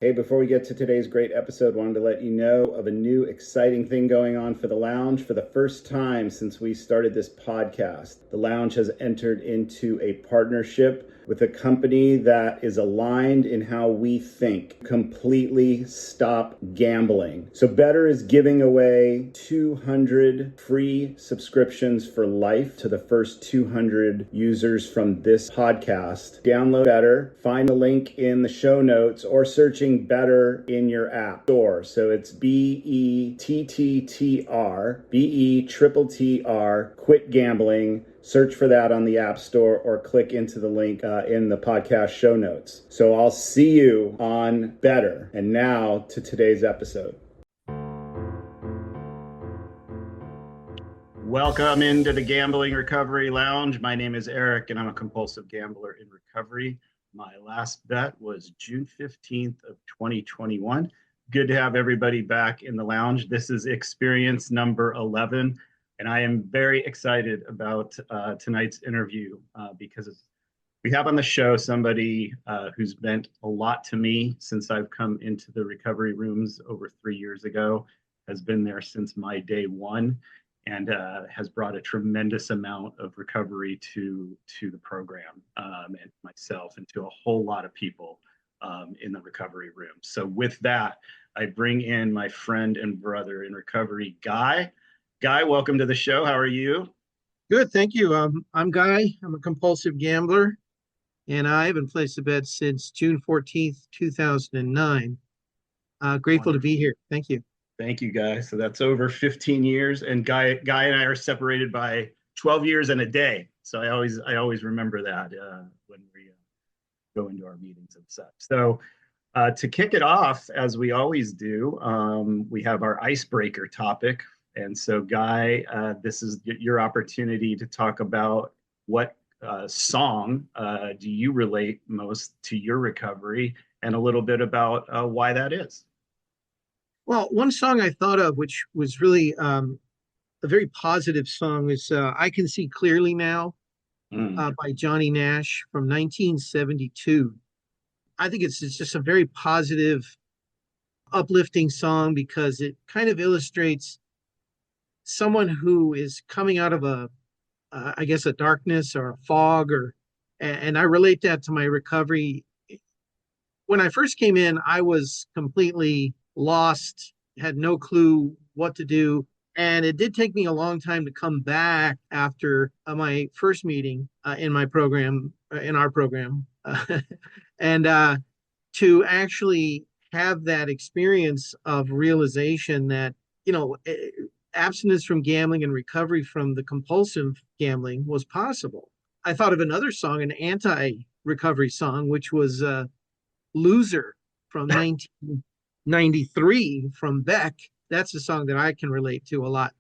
Hey, before we get to today's great episode, wanted to let you know of a new exciting thing going on for the Lounge. For the first time since we started this podcast, the Lounge has entered into a partnership with a company that is aligned in how we think. Completely stop gambling. So Betttr is giving away 200 free subscriptions for life to the first 200 users from this podcast. Download Betttr, find the link in the show notes, or searching Betttr in your app store. So it's Betttr, BETTR, quit gambling. Search for that on the App Store or click into the link in the podcast show notes. So I'll see you on Betttr. And now to today's episode. Welcome into the Gambling Recovery Lounge. My name is Eric, and I'm a compulsive gambler in recovery. My last bet was June 15th of 2021. Good to have everybody back in the lounge. This is experience number 11. And I am very excited about tonight's interview because we have on the show somebody who's meant a lot to me since I've come into the recovery rooms over 3 years ago, has been there since my day one, and has brought a tremendous amount of recovery to the program and myself and to a whole lot of people in the recovery room. So with that, I bring in my friend and brother in recovery, Guy. Guy, welcome to the show. How are you? Good, thank you. I'm Guy. I'm a compulsive gambler, and I haven't placed a bet since June 14th, 2009. Grateful to be here. Thank you. Thank you, Guy. So that's over 15 years, and Guy and I are separated by 12 years and a day. So I always remember that when we go into our meetings and such. So to kick it off, as we always do, we have our icebreaker topic. And so, Guy, this is your opportunity to talk about what song do you relate most to your recovery, and a little bit about why that is. Well, one song I thought of, which was really a very positive song, is I Can See Clearly Now by Johnny Nash from 1972. I think it's just a very positive, uplifting song because it kind of illustrates someone who is coming out of I guess a darkness or a fog, and I relate that to my recovery. When I first came in, I was completely lost, had no clue what to do. And it did take me a long time to come back after my first meeting in my program, in our program, and to actually have that experience of realization that, abstinence from gambling and recovery from the compulsive gambling was possible. I thought of another song, an anti-recovery song, which was Loser from 1993 from Beck. That's a song that I can relate to a lot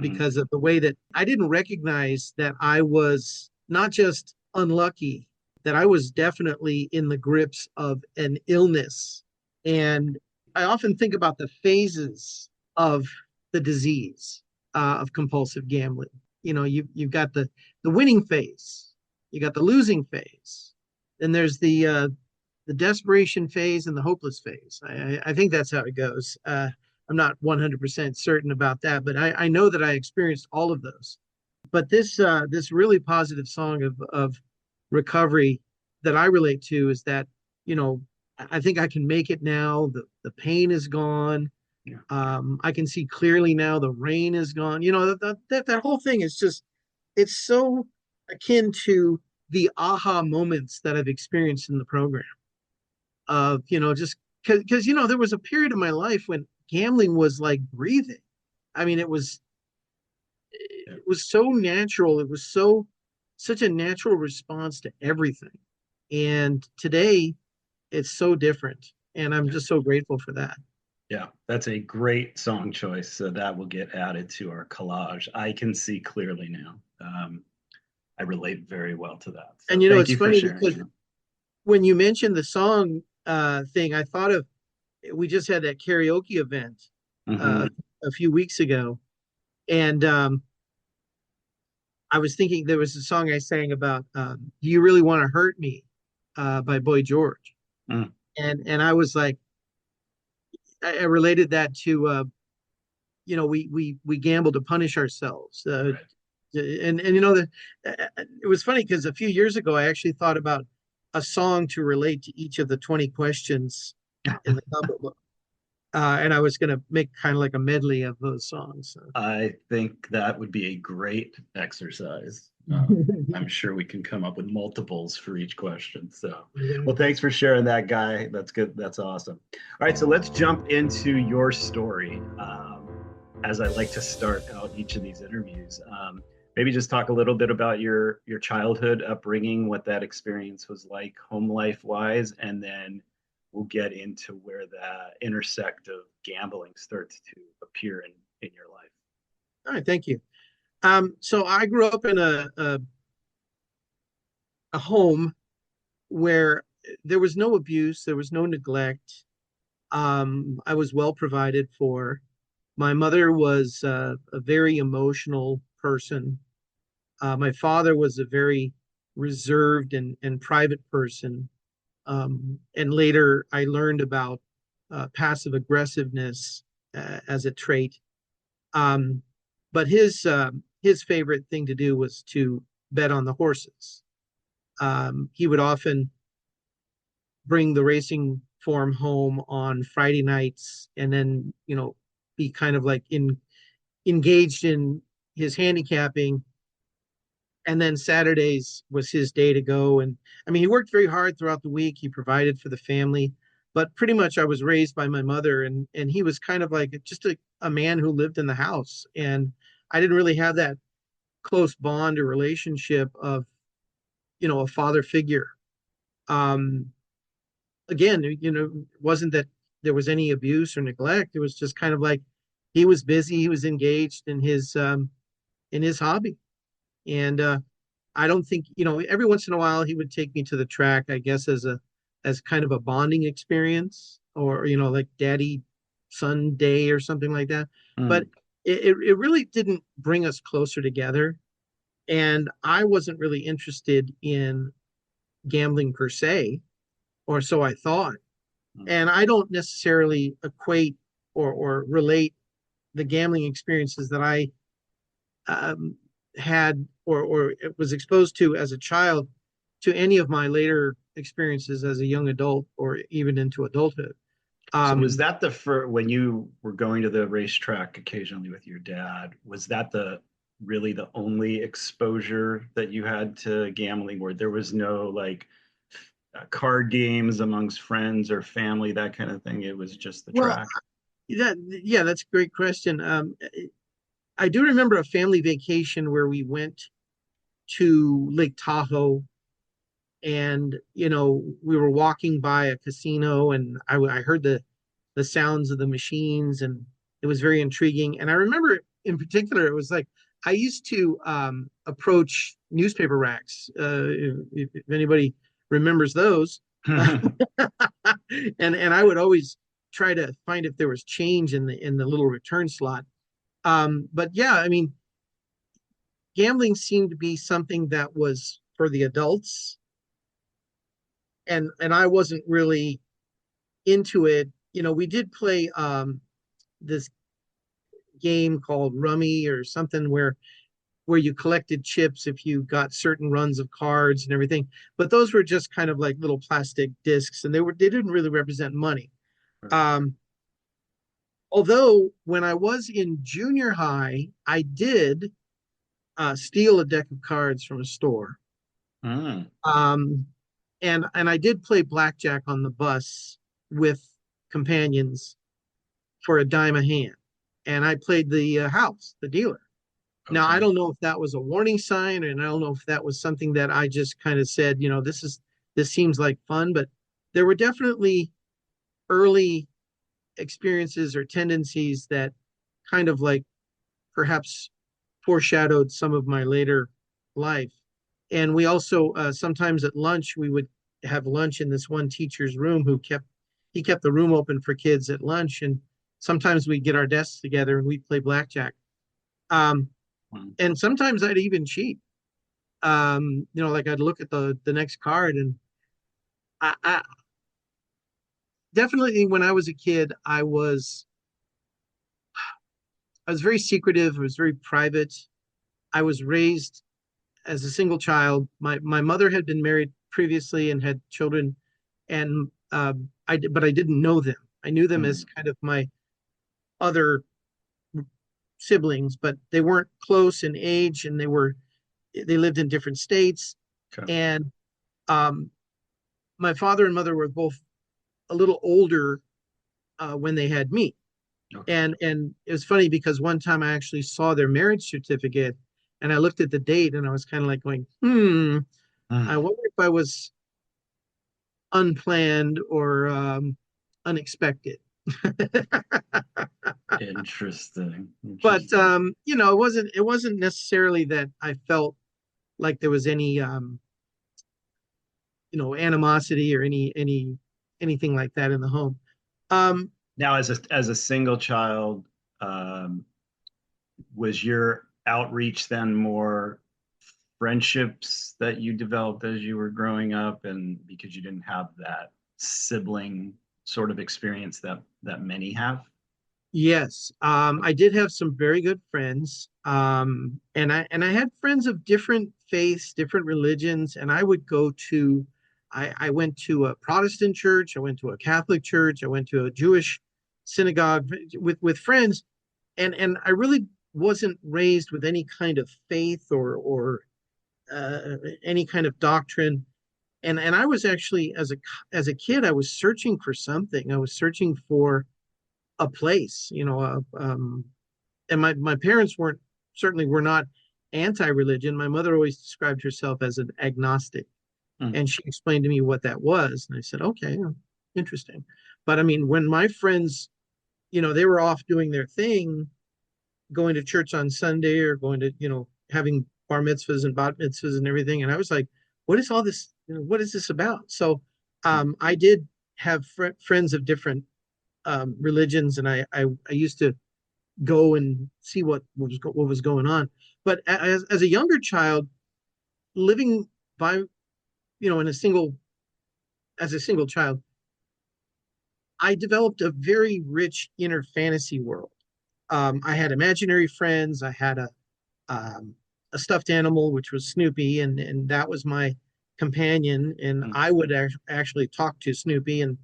because of the way that I didn't recognize that I was not just unlucky, that I was definitely in the grips of an illness. And I often think about the phases of the disease of compulsive gambling. You've got the winning phase, you got the losing phase, then there's the desperation phase and the hopeless phase. I think that's how it goes. I'm not 100% certain about that, but I know that I experienced all of those. But this really positive song of recovery that I relate to is that, I think I can make it now. The pain is gone. I can see clearly now. The rain is gone. That whole thing is just, it's so akin to the aha moments that I've experienced in the program. Just because there was a period of my life when gambling was like breathing. I mean, it was so natural. It was such a natural response to everything. And today, it's so different, and I'm just so grateful for that. Yeah, that's a great song choice. So that will get added to our collage. I Can See Clearly Now. I relate very well to that. So And thank it's you for funny sharing. because when you mentioned the song thing, I thought of, we just had that karaoke event a few weeks ago, and I was thinking there was a song I sang about "Do You Really Want to Hurt Me" by Boy George, and I was like, I related that to we gamble to punish ourselves. Right. And it was funny because a few years ago I actually thought about a song to relate to each of the 20 questions in the combo book. And I was going to make kind of like a medley of those songs. So. I think that would be a great exercise. I'm sure we can come up with multiples for each question. So, well, Exactly. thanks for sharing that, Guy. That's good. That's awesome. All right, so let's jump into your story. As I like to start out each of these interviews, maybe just talk a little bit about your childhood upbringing, what that experience was like, home life wise, and then we'll get into where the intersect of gambling starts to appear in your life. All right, thank you. So I grew up in a home where there was no abuse, there was no neglect. I was well provided for. My mother was a very emotional person. My father was a very reserved and private person. And later, I learned about passive aggressiveness as a trait. Um, but his favorite thing to do was to bet on the horses. He would often bring the racing form home on Friday nights, and then be kind of like engaged in his handicapping. And then Saturdays was his day to go. And I mean, he worked very hard throughout the week. He provided for the family, but pretty much I was raised by my mother, and he was kind of like just a man who lived in the house. And I didn't really have that close bond or relationship of a father figure. Um, Again, it wasn't that there was any abuse or neglect. It was just kind of like he was busy, he was engaged in his hobby. And I don't think, every once in a while he would take me to the track, I guess, as kind of a bonding experience, or like daddy son day or something like that. But Mm. it really didn't bring us closer together. And I wasn't really interested in gambling per se, or so I thought. Mm. And I don't necessarily equate or relate the gambling experiences that I um, had or was exposed to as a child to any of my later experiences as a young adult or even into adulthood. So was Um, that the first, when you were going to the racetrack occasionally with your dad, was that the really the only exposure that you had to gambling where there was no like card games amongst friends or family, that kind of thing? It was just the well, track. yeah, that's a great question. I do remember a family vacation where we went to Lake Tahoe, and we were walking by a casino, and I heard the sounds of the machines, and it was very intriguing. And I remember in particular, it was like I used to approach newspaper racks, if anybody remembers those. And I would always try to find if there was change in the little return slot. But yeah, I mean, gambling seemed to be something that was for the adults, and I wasn't really into it. We did play this game called Rummy or something where you collected chips if you got certain runs of cards and everything. But those were just kind of like little plastic discs, and they didn't really represent money. Um, Although when I was in junior high, I did steal a deck of cards from a store. Mm. Um, and I did play blackjack on the bus with companions for a dime a hand. And I played the house, the dealer. Now, I Okay. don't know if that was a warning sign, and I don't know if that was something that I just kind of said, this seems like fun, but there were definitely early experiences or tendencies that kind of like perhaps foreshadowed some of my later life. And we also sometimes at lunch we would have lunch in this one teacher's room he kept the room open for kids at lunch, and sometimes we'd get our desks together and we'd play blackjack. Um, Mm. and sometimes I'd even cheat. Like I'd look at the next card, and I definitely when I was a kid, I was very secretive. I was very private. I was raised as a single child. My mother had been married previously and had children, and but I didn't know them. I knew them as Mm, kind of my other siblings, but they weren't close in age, and they lived in different states. okay. And um, my father and mother were both a little older when they had me. Okay. And it was funny because one time I actually saw their marriage certificate, and I looked at the date, and I was kind of like going, I Mm, wonder if I was unplanned or unexpected. interesting. But Interesting. it wasn't necessarily that I felt like there was any animosity or anything like that in the home. Um, Now, as a single child, um, was your outreach then more friendships that you developed as you were growing up, and because you didn't have that sibling sort of experience that many have? yes, I did have some very good friends, and I had friends of different faiths, different religions, and I would go to. I went to a Protestant church. I went to a Catholic church. I went to a Jewish synagogue with friends, and I really wasn't raised with any kind of faith or any kind of doctrine. And I was actually as a kid, I was searching for something. I was searching for a place, and my parents weren't certainly were not anti-religion. My mother always described herself as an agnostic, Mm, and she explained to me what that was, and I said, okay, interesting. But I mean, when my friends, they were off doing their thing, going to church on Sunday or going to, having bar mitzvahs and bat mitzvahs and everything. And I was like, what is all this? What is this about? So mm, I did have friends of different religions, and I used to go and see what was going on. But as a younger child, living by in a single as a single child, I developed a very rich inner fantasy world. I had imaginary friends. I had um, a stuffed animal, which was Snoopy, and that was my companion. And mm. I would actually talk to Snoopy, and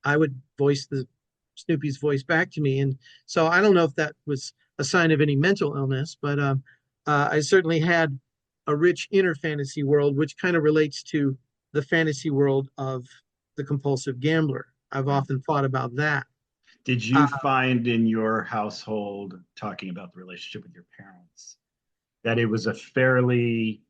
I would voice the Snoopy's voice back to me. And so I don't know if that was a sign of any mental illness, but I certainly had a rich inner fantasy world, which kind of relates to the fantasy world of the compulsive gambler. I've Right. often thought about that. Did Uh, you find in your household, talking about the relationship with your parents, that it was a fairly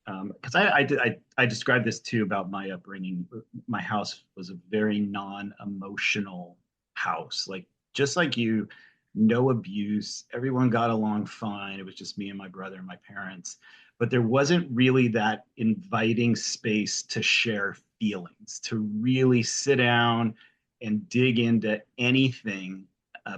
because I described this too about my upbringing. My house was a very non-emotional house, like just like you, no abuse. Everyone got along fine. It was just me and my brother and my parents, but there wasn't really that inviting space to share feelings, to really sit down and dig into anything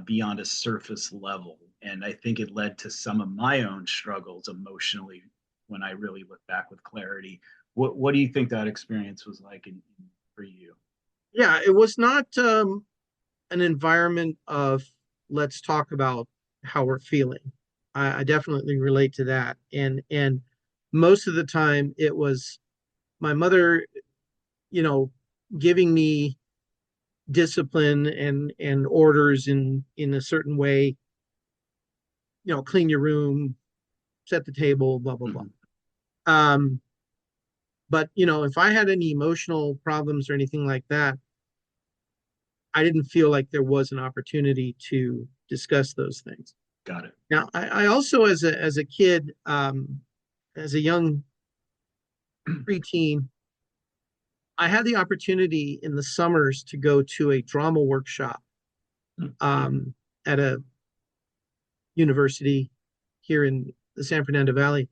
beyond a surface level. And I think it led to some of my own struggles emotionally when I really look back with clarity. What do you think that experience was like for you? yeah, it was not an environment of let's talk about how we're feeling. I definitely relate to that. And most of the time it was my mother, you know, giving me discipline and orders in a certain way, clean your room, set the table, blah blah blah. Mhm. Um, but if I had any emotional problems or anything like that, I didn't feel like there was an opportunity to discuss those things. Got it. Now, I also, as a kid, as a young preteen, I had the opportunity in the summers to go to a drama workshop um, at a university here in the San Fernando Valley,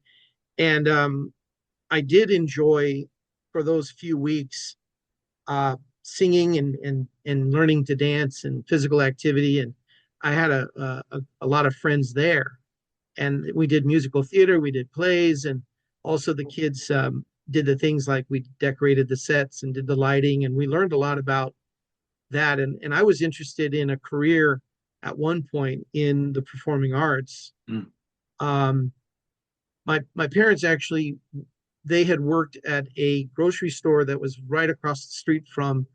and I did enjoy for those few weeks singing and learning to dance and physical activity, and I had a lot of friends there, and we did musical theater, we did plays, and also the kids did the things like we decorated the sets and did the lighting, and we learned a lot about that. And I was interested in a career at one point in the performing arts. Mm. Um, my parents actually, they had worked at a grocery store that was right across the street from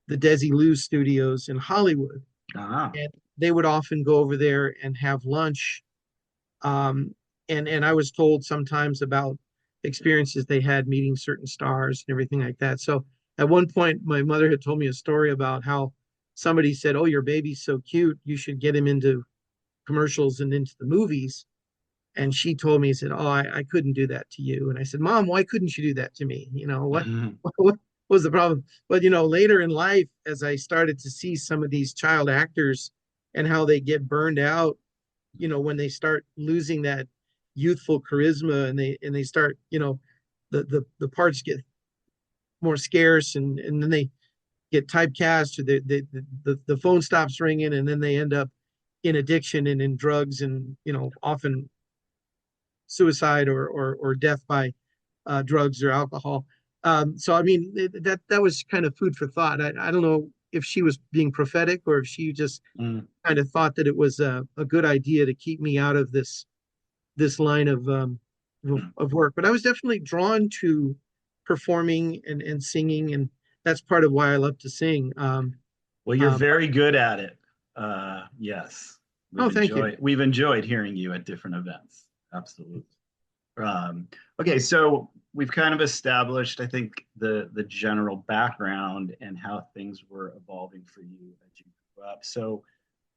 the Desilu studios in Hollywood. Ah. And they would often go over there and have lunch. Um, and I was told sometimes about experiences they had meeting certain stars and everything like that. So at one point, my mother had told me a story about how somebody said, "Oh, your baby's so cute. You should get him into commercials and into the movies." And she told me, said, "Oh, I couldn't do that to you." And I said, "Mom, why couldn't you do that to me? You know, what was the problem?" But, later in life, as I started to see some of these child actors and how they get burned out, when they start losing that youthful charisma, and they start, the parts get more scarce, and then they get typecast, or the phone stops ringing, and then they end up in addiction and in drugs, and often suicide or death by drugs or alcohol. So I mean, that was kind of food for thought. I don't know if she was being prophetic, or if she just Mm. kind of thought that it was a good idea to keep me out of this line of work. But I was definitely drawn to performing and singing, and that's part of why I love to sing. Well, you're Um, very good at it. Yes, oh, thank you. we've enjoyed hearing you at different events. Absolutely. Okay, so we've kind of established, I think, the general background and how things were evolving for you as you grew up. So,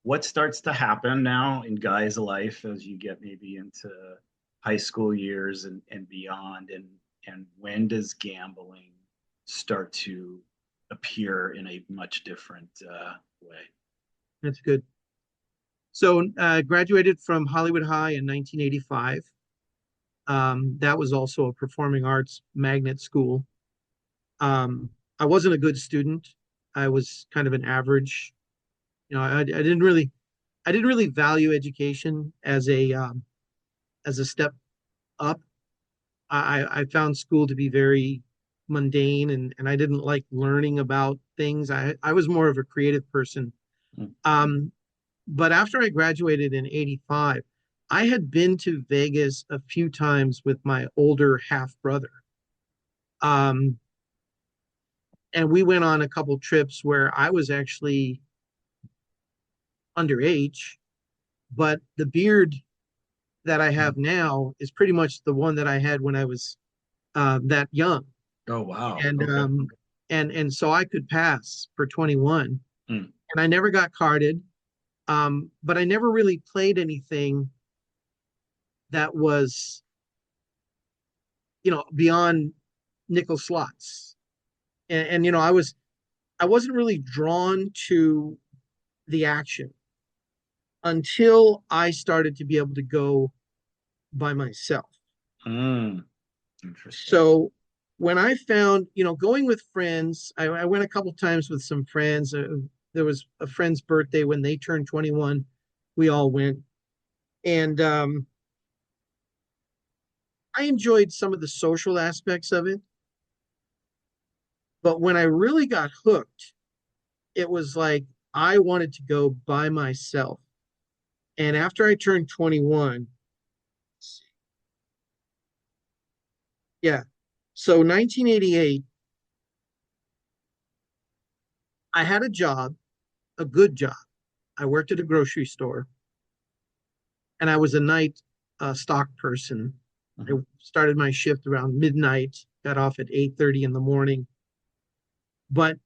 what starts to happen now in Guy's life as you get maybe into high school years and beyond, and when does gambling start to appear in a much different way? That's good. So graduated from Hollywood High in 1985. That was also a performing arts magnet school. I wasn't a good student. I was kind of an average. I didn't really value education as a step up. I found school to be very mundane, and I didn't like learning about things. I was more of a creative person. Mm. Um, but after I graduated in 85, I had been to Vegas a few times with my older half brother. Um, and we went on a couple trips where I was actually underage, but the beard that I have now is pretty much the one that I had when I was that young. Oh, wow. And Okay. so I could pass for 21, Mm. and I never got carded. But I never really played anything that was, beyond nickel slots. And I wasn't really drawn to the action until I started to be able to go by myself. Mm. Interesting. So when I found, going with friends, I went a couple times with some friends. There was a friend's birthday when they turned 21. We all went. And I enjoyed some of the social aspects of it. But when I really got hooked, it was like I wanted to go by myself. And after I turned 21, yeah. So 1988, I had a job, a good job. I worked at a grocery store, and I was a night stock person. I Mhm. started my shift around midnight, got off at 8:30 in the morning. But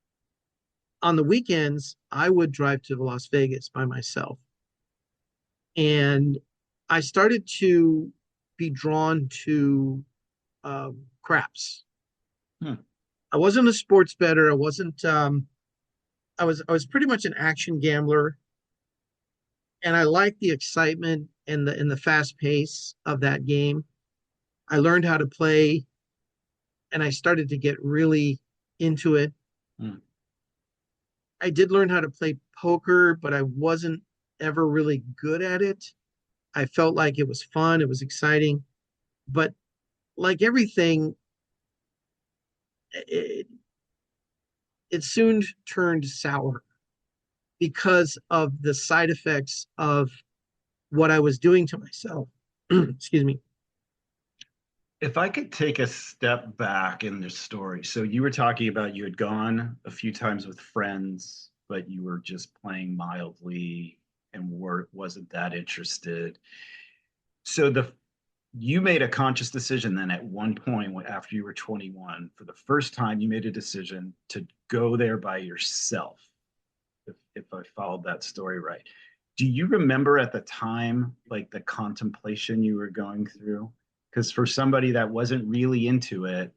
on the weekends, I would drive to Las Vegas by myself. And I started to be drawn to craps. Hmm. I wasn't a sports bettor. I wasn't. I was pretty much an action gambler, and I liked the excitement and the fast pace of that game. I learned how to play, and I started to get really into it. Hmm. I did learn how to play poker, but I wasn't ever really good at it. I felt like it was fun, it was exciting, but like everything, it, it soon turned sour. because of the side effects of what I was doing to myself. Excuse me. If I could take a step back in this story. So you were talking about you had gone a few times with friends, but you were just playing mildly and wasn't that interested. So the you made a conscious decision then at one point after you were 21, for the first time, you made a decision to go there by yourself, if I followed that story right. Do you remember at the time, like the contemplation you were going through? Because for somebody that wasn't really into it,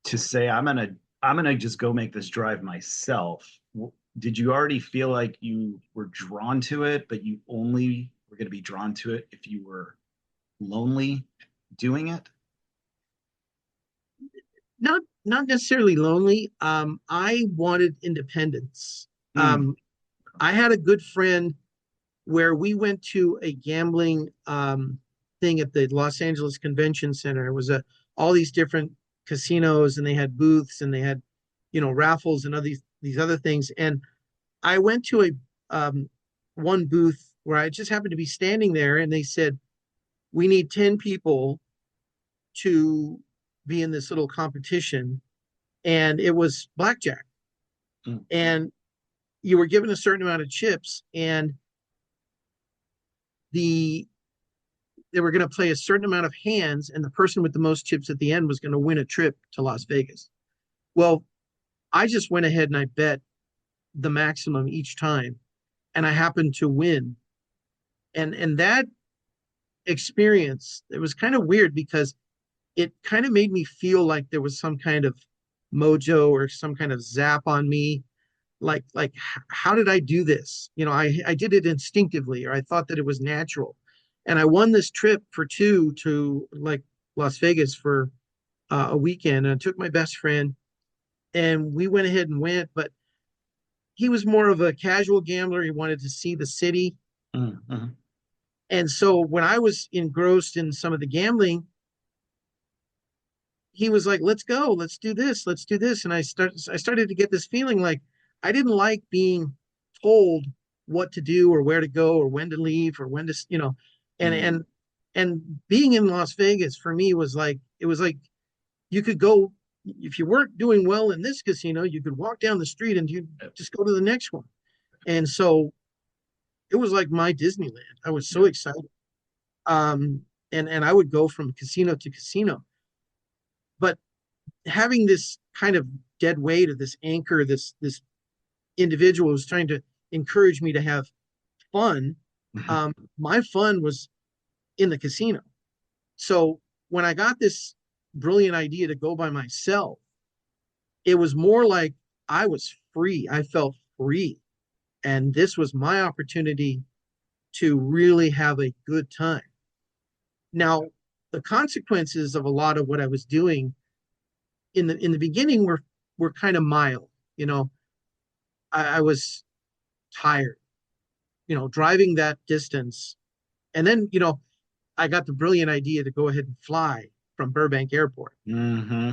to say, I'm gonna just go make this drive myself, did you already feel like you were drawn to it, but you only were going to be drawn to it if you were lonely doing it? Not necessarily lonely. I wanted independence. Mm, I had a good friend where we went to a gambling thing at the Los Angeles Convention Center. It was all these different casinos, and they had booths, and they had, raffles and other these other things. And I went to a one booth where I just happened to be standing there, and they said, "We need 10 people to be in this little competition," and it was blackjack. mm, And you were given a certain amount of chips, and the they were going to play a certain amount of hands, and the person with the most chips at the end was going to win a trip to Las Vegas. Well, I just went ahead and I bet the maximum each time, and I happened to win. And that experience, it was kind of weird because it kind of made me feel like there was some kind of mojo or some kind of zap on me. Like how did I do this? I did it instinctively, or I thought that it was natural. And I won this trip for two to like Las Vegas for a weekend. And I took my best friend, and we went ahead and went, but he was more of a casual gambler. He wanted to see the city. mm, mm. And so when I was engrossed in some of the gambling, he was like, "Let's go, let's do this." And I started to get this feeling like I didn't like being told what to do or where to go or when to leave or when to, and Mm. and and being in Las Vegas for me was like, it was like you could go, if you weren't doing well in this casino, you could walk down the street and you just go to the next one. And so it was like my Disneyland. I was so Yeah. excited. And I would go from casino to casino. But having this kind of dead weight, or this anchor, this individual who's trying to encourage me to have fun, my fun was in the casino. So when I got this brilliant idea to go by myself, it was more like I was free. I felt free. And this was my opportunity to really have a good time. Now, the consequences of a lot of what I was doing in the beginning were kind of mild. You know, I was tired, driving that distance. And then, I got the brilliant idea to go ahead and fly from Burbank Airport. Hmm.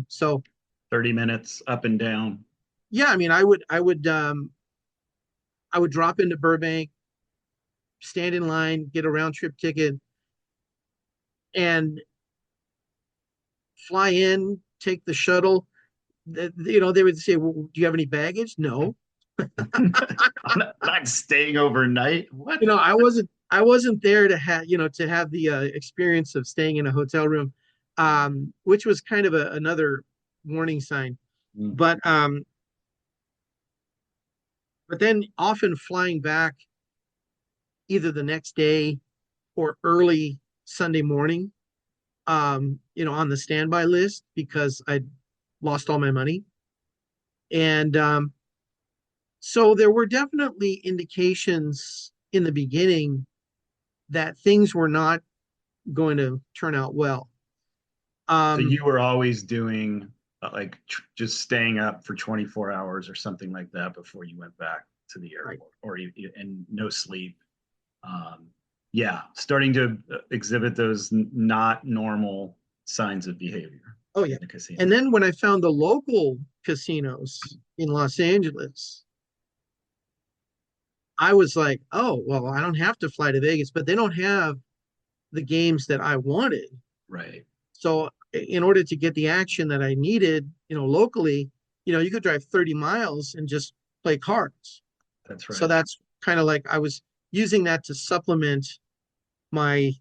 So 30 minutes up and down. yeah, I mean, I would drop into Burbank, stand in line, get a round trip ticket, and fly in, take the shuttle. They would say, "Well, do you have any baggage?" No. I'm not staying overnight. What? I wasn't there to have the experience of staying in a hotel room, which was kind of another warning sign. Mm. But then often flying back either the next day or early Sunday morning, on the standby list because I'd lost all my money. And so there were definitely indications in the beginning that things were not going to turn out well. So Um, you were always doing like just staying up for 24 hours or something like that before you went back to the right. airport, or and no sleep. Um, yeah, starting to exhibit those not normal signs of behavior Oh in yeah. the casino. And then when I found the local casinos in Los Angeles, I was like, oh, well, I don't have to fly to Vegas, but they don't have the games that I wanted. Right. So in order to get the action that I needed, locally, you could drive 30 miles and just play cards. That's So right. that's kind of like I was using that to supplement my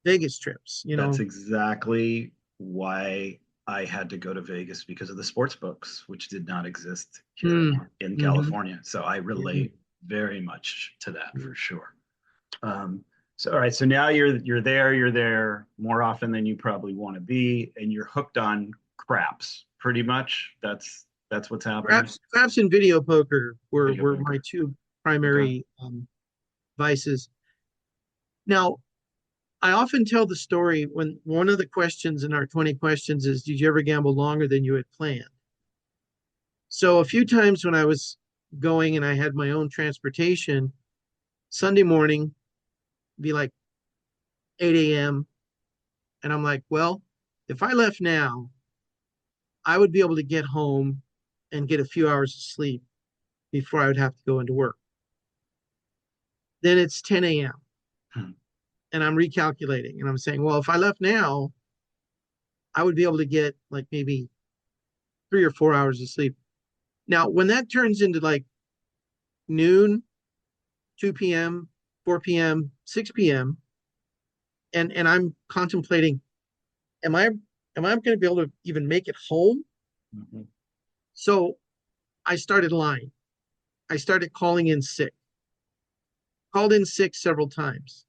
Vegas trips. That's exactly why I had to go to Vegas, because of the sports books, which did not exist here Mm, in hmm California. So I hmm relate very much to that for sure. Um, so all right, so now you're there more often than you probably want to be, and you're hooked on craps. Pretty much, that's what's happening. Craps and video poker were Video were my poker. two Okay. primary vices. Now, I often tell the story when one of the questions in our 20 questions is, did you ever gamble longer than you had planned? So a few times when I was going and I had my own transportation, Sunday morning, be like 8 a.m. And I'm like, well, if I left now, I would be able to get home and get a few hours of sleep before I would have to go into work. Then it's 10 a.m. Hmm. and I'm recalculating and I'm saying, well, if I left now, I would be able to get like maybe 3 or 4 hours of sleep. Now, when that turns into like noon, 2 p.m., 4 p.m., 6 p.m., and I'm contemplating, am I going to be able to even make it home? Mhm. So I started lying. I started calling in sick. Called in sick several times.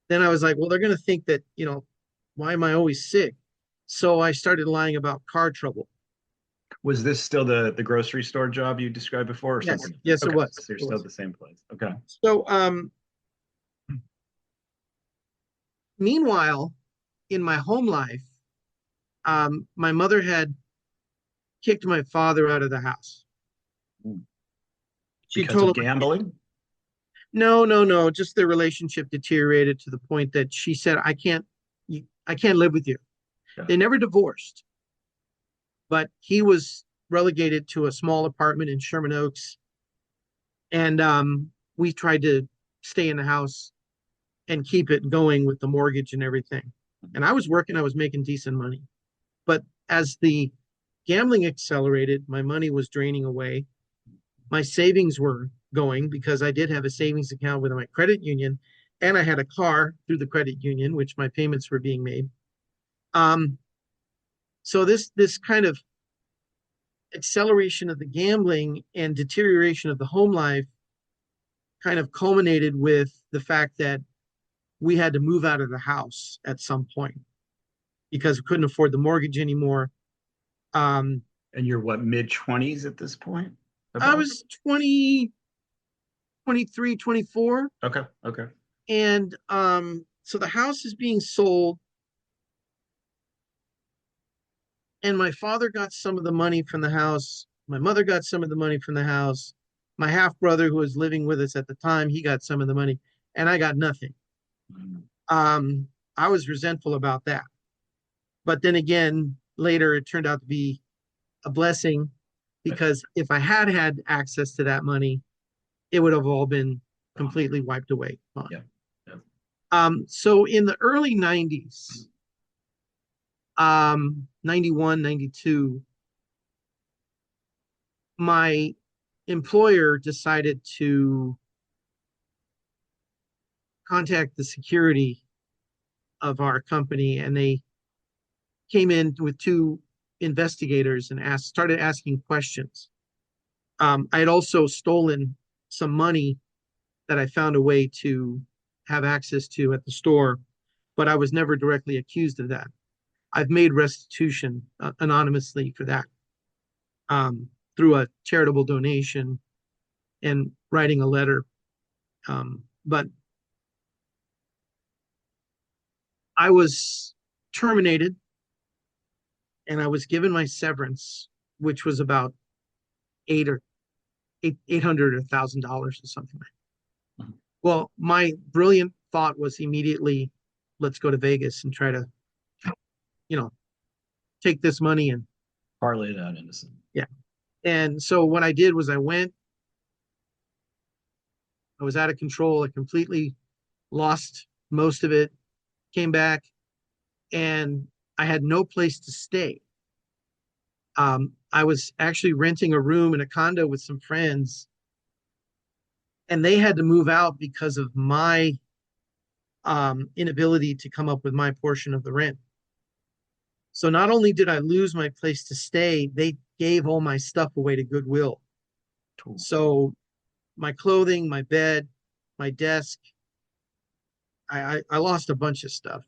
Then I was like, well, they're going to think that, why am I always sick? So I started lying about car trouble. Was this still the grocery store job you described before, or Yes, something different? yes, it Okay, was. so you're It still was. at the same place. Okay. So, meanwhile, in my home life, my mother had kicked my father out of the house. Mm. She Because told of him, gambling? no, no, no, just the relationship deteriorated to the point that she said, I can't live with you. Yeah. They never divorced, but he was relegated to a small apartment in Sherman Oaks. And we tried to stay in the house and keep it going with the mortgage and everything. And I was working, I was making decent money. But as the gambling accelerated, my money was draining away. My savings were going because I did have a savings account with my credit union and I had a car through the credit union, which my payments were being made. Um, so this kind of acceleration of the gambling and deterioration of the home life kind of culminated with the fact that we had to move out of the house at some point because we couldn't afford the mortgage anymore. Um, And you're what, mid 20s at this point? I About? was 20, 23, 24, Okay. Okay. and so the house is being sold, and my father got some of the money from the house. My mother got some of the money from the house. My half brother, who was living with us at the time, he got some of the money, and I got nothing. Mm. Um, I was resentful about that. But then again, later it turned out to be a blessing Right. because if I had had access to that money, it would have all been Gone. completely wiped away. Yeah. Yeah. So in the early 90s, 91, 92, my employer decided to contact the security of our company and they came in with two investigators and started asking questions. I had also stolen some money that I found a way to have access to at the store, but I was never directly accused of that. I've made restitution anonymously for that through a charitable donation and writing a letter. But I was terminated and I was given my severance, which was about eight or eight hundred or $1,000 or something. Mhm. Well, my brilliant thought was immediately, let's go to Vegas and try to, you know, take this money and Parlay that into some. yeah. And so what I did was I went, I was out of control. I completely lost most of it, came back, and I had no place to stay. I was actually renting a room in a condo with some friends, and they had to move out because of my inability to come up with my portion of the rent. So not only did I lose my place to stay, they gave all my stuff away to Goodwill. Cool. So my clothing, my bed, my desk, I lost a bunch of stuff.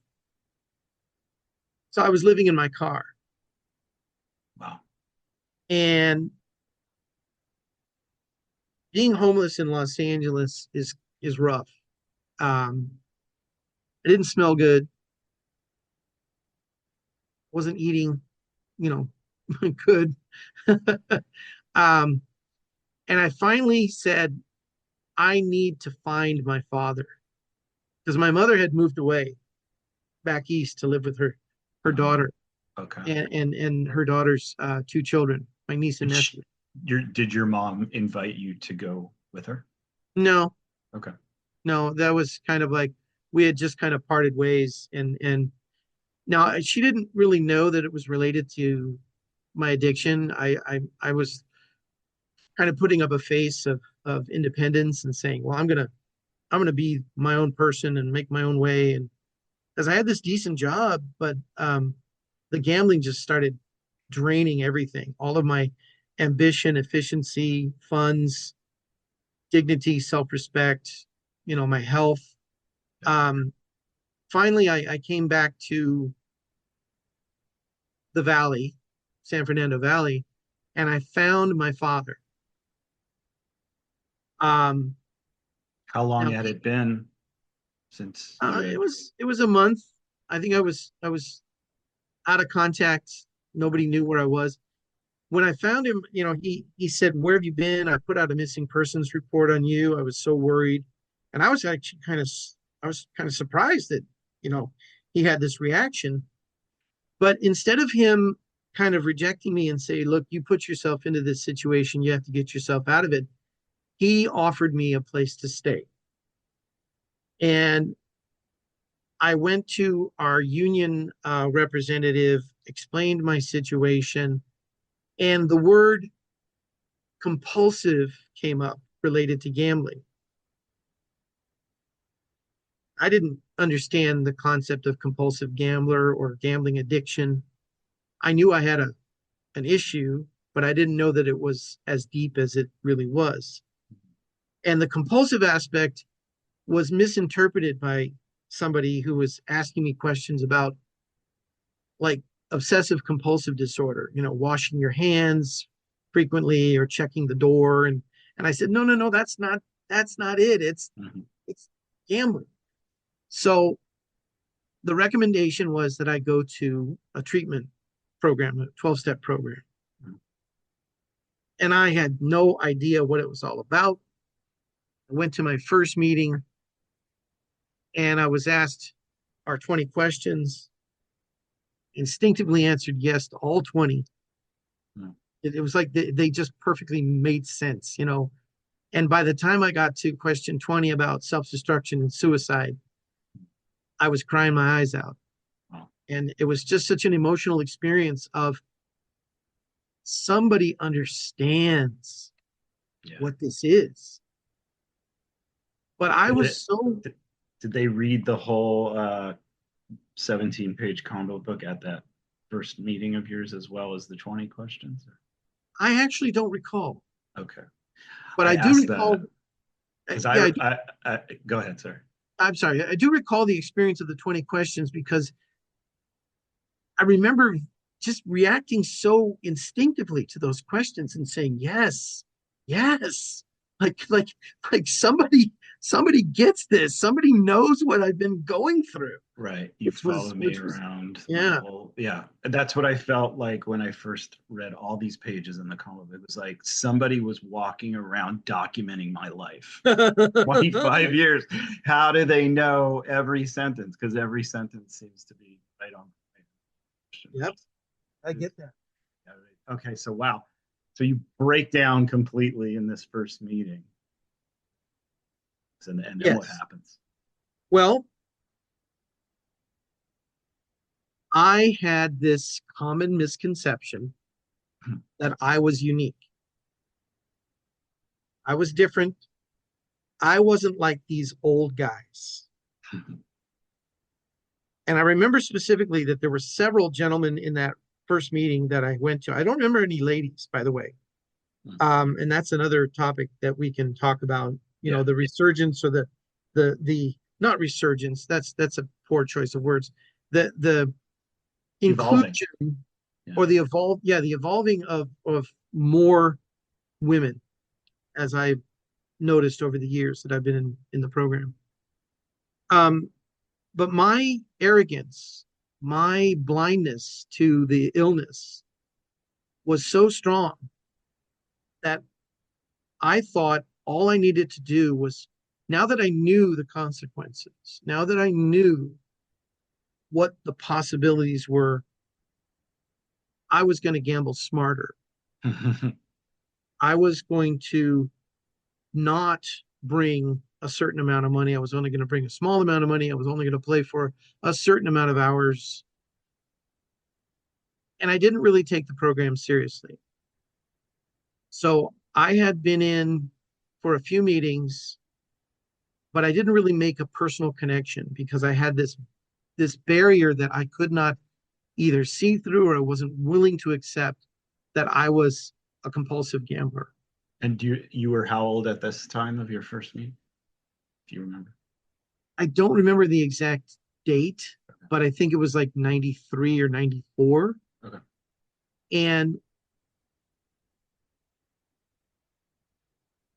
So I was living in my car. Wow. And being homeless in Los Angeles is rough. Um, I didn't smell good. Wasn't eating, you know, good. um, and I finally said, I need to find my father because my mother had moved away back east to live with her Uh-huh. daughter Okay. and her daughter's two children, my niece and Did she, nephew. did your mom invite you to go with her? No, Okay. no, that was kind of like we had just kind of parted ways, and now she didn't really know that it was related to my addiction. I was kind of putting up a face of independence and saying, well, I'm gonna be my own person and make my own way. And because I had this decent job, but the gambling just started draining everything, all of my ambition, efficiency, funds, dignity, self-respect, my health. Um, Finally, I came back to the Valley, San Fernando Valley, and I found my father. Um, How long Now, had it been since you it had? was a month. I think I was out of contact. Nobody knew where I was. When I found him, he said, "Where have you been? I put out a missing persons report on you. I was so worried," and I was actually kind of surprised that you know he had this reaction. But instead of him kind of rejecting me and say, "Look, you put yourself into this situation. You have to get yourself out of it," he offered me a place to stay. And I went to our union representative, explained my situation, and the word compulsive came up related to gambling. I didn't understand the concept of compulsive gambler or gambling addiction. I knew I had an issue, but I didn't know that it was as deep as it really was. And the compulsive aspect was misinterpreted by somebody who was asking me questions about like obsessive compulsive disorder, washing your hands frequently or checking the door. And I said, no, no, no, that's not it. Mhm. It's gambling. So the recommendation was that I go to a treatment program, a 12-step program. And I had no idea what it was all about. I went to my first meeting and I was asked our 20 questions, instinctively answered yes to all 20. Mhm. It was like they just perfectly made sense. And by the time I got to question 20 about self destruction and suicide, I was crying my eyes out. Wow. And it was just such an emotional experience of somebody understands Yeah. what this is. But I Did was it, so, did, did they read the whole 17-page combo book at that first meeting of yours as well as the 20 questions? I actually don't recall, Okay. but I I do asked recall. that because Yeah, I go ahead, sir. I'm sorry. I do recall the experience of the 20 questions because I remember just reacting so instinctively to those questions and saying yes, yes, like like somebody gets this. Somebody knows what I've been going through, Right. You which was follow me which was around my yeah. whole, yeah. That's what I felt like when I first read all these pages in the comic. It was like somebody was walking around documenting my life. 25 years. How do they know every sentence? Because every sentence seems to be right on the question. Yep, I get that. Yeah, right. Okay, so wow. So you break down completely in this first meeting. and then what Yes. happens? Well, I had this common misconception that I was unique. I was different. I wasn't like these old guys. And I remember specifically that there were several gentlemen in that first meeting that I went to. I don't remember any ladies, by the way. And that's another topic that we can talk about. You know, Yeah. the resurgence or the not resurgence. That's a poor choice of words. The Evolving. inclusion Yeah. or the evolving of more women, as I've noticed over the years that I've been in the program. Um, but my arrogance, my blindness to the illness was so strong that I thought all I needed to do was, now that I knew the consequences, now that I knew what the possibilities were, I was going to gamble smarter. I was going to not bring a certain amount of money. I was only going to bring a small amount of money. I was only going to play for a certain amount of hours. And I didn't really take the program seriously. So I had been in for a few meetings, but I didn't really make a personal connection because I had this barrier that I could not either see through or I wasn't willing to accept that I was a compulsive gambler. And you were how old at this time of your first meeting? Do you remember? I don't remember the exact date, but I think it was like 93 or 94. Okay. And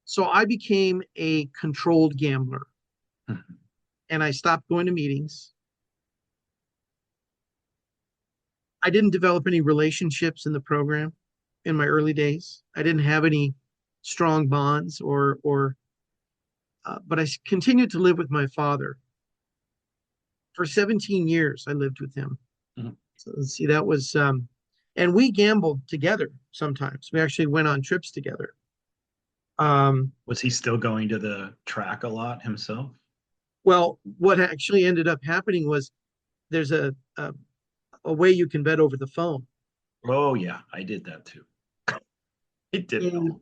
so I became a controlled gambler and I stopped going to meetings. I didn't develop any relationships in the program in my early days. I didn't have any strong bonds but I continued to live with my father. For 17 years, I lived with him. Mhm. So let's see, that was, and we gambled together sometimes. We actually went on trips together. Was he still going to the track a lot himself? Well, what actually ended up happening was there's a way you can bet over the phone. Oh yeah, I did that too. I did it And all.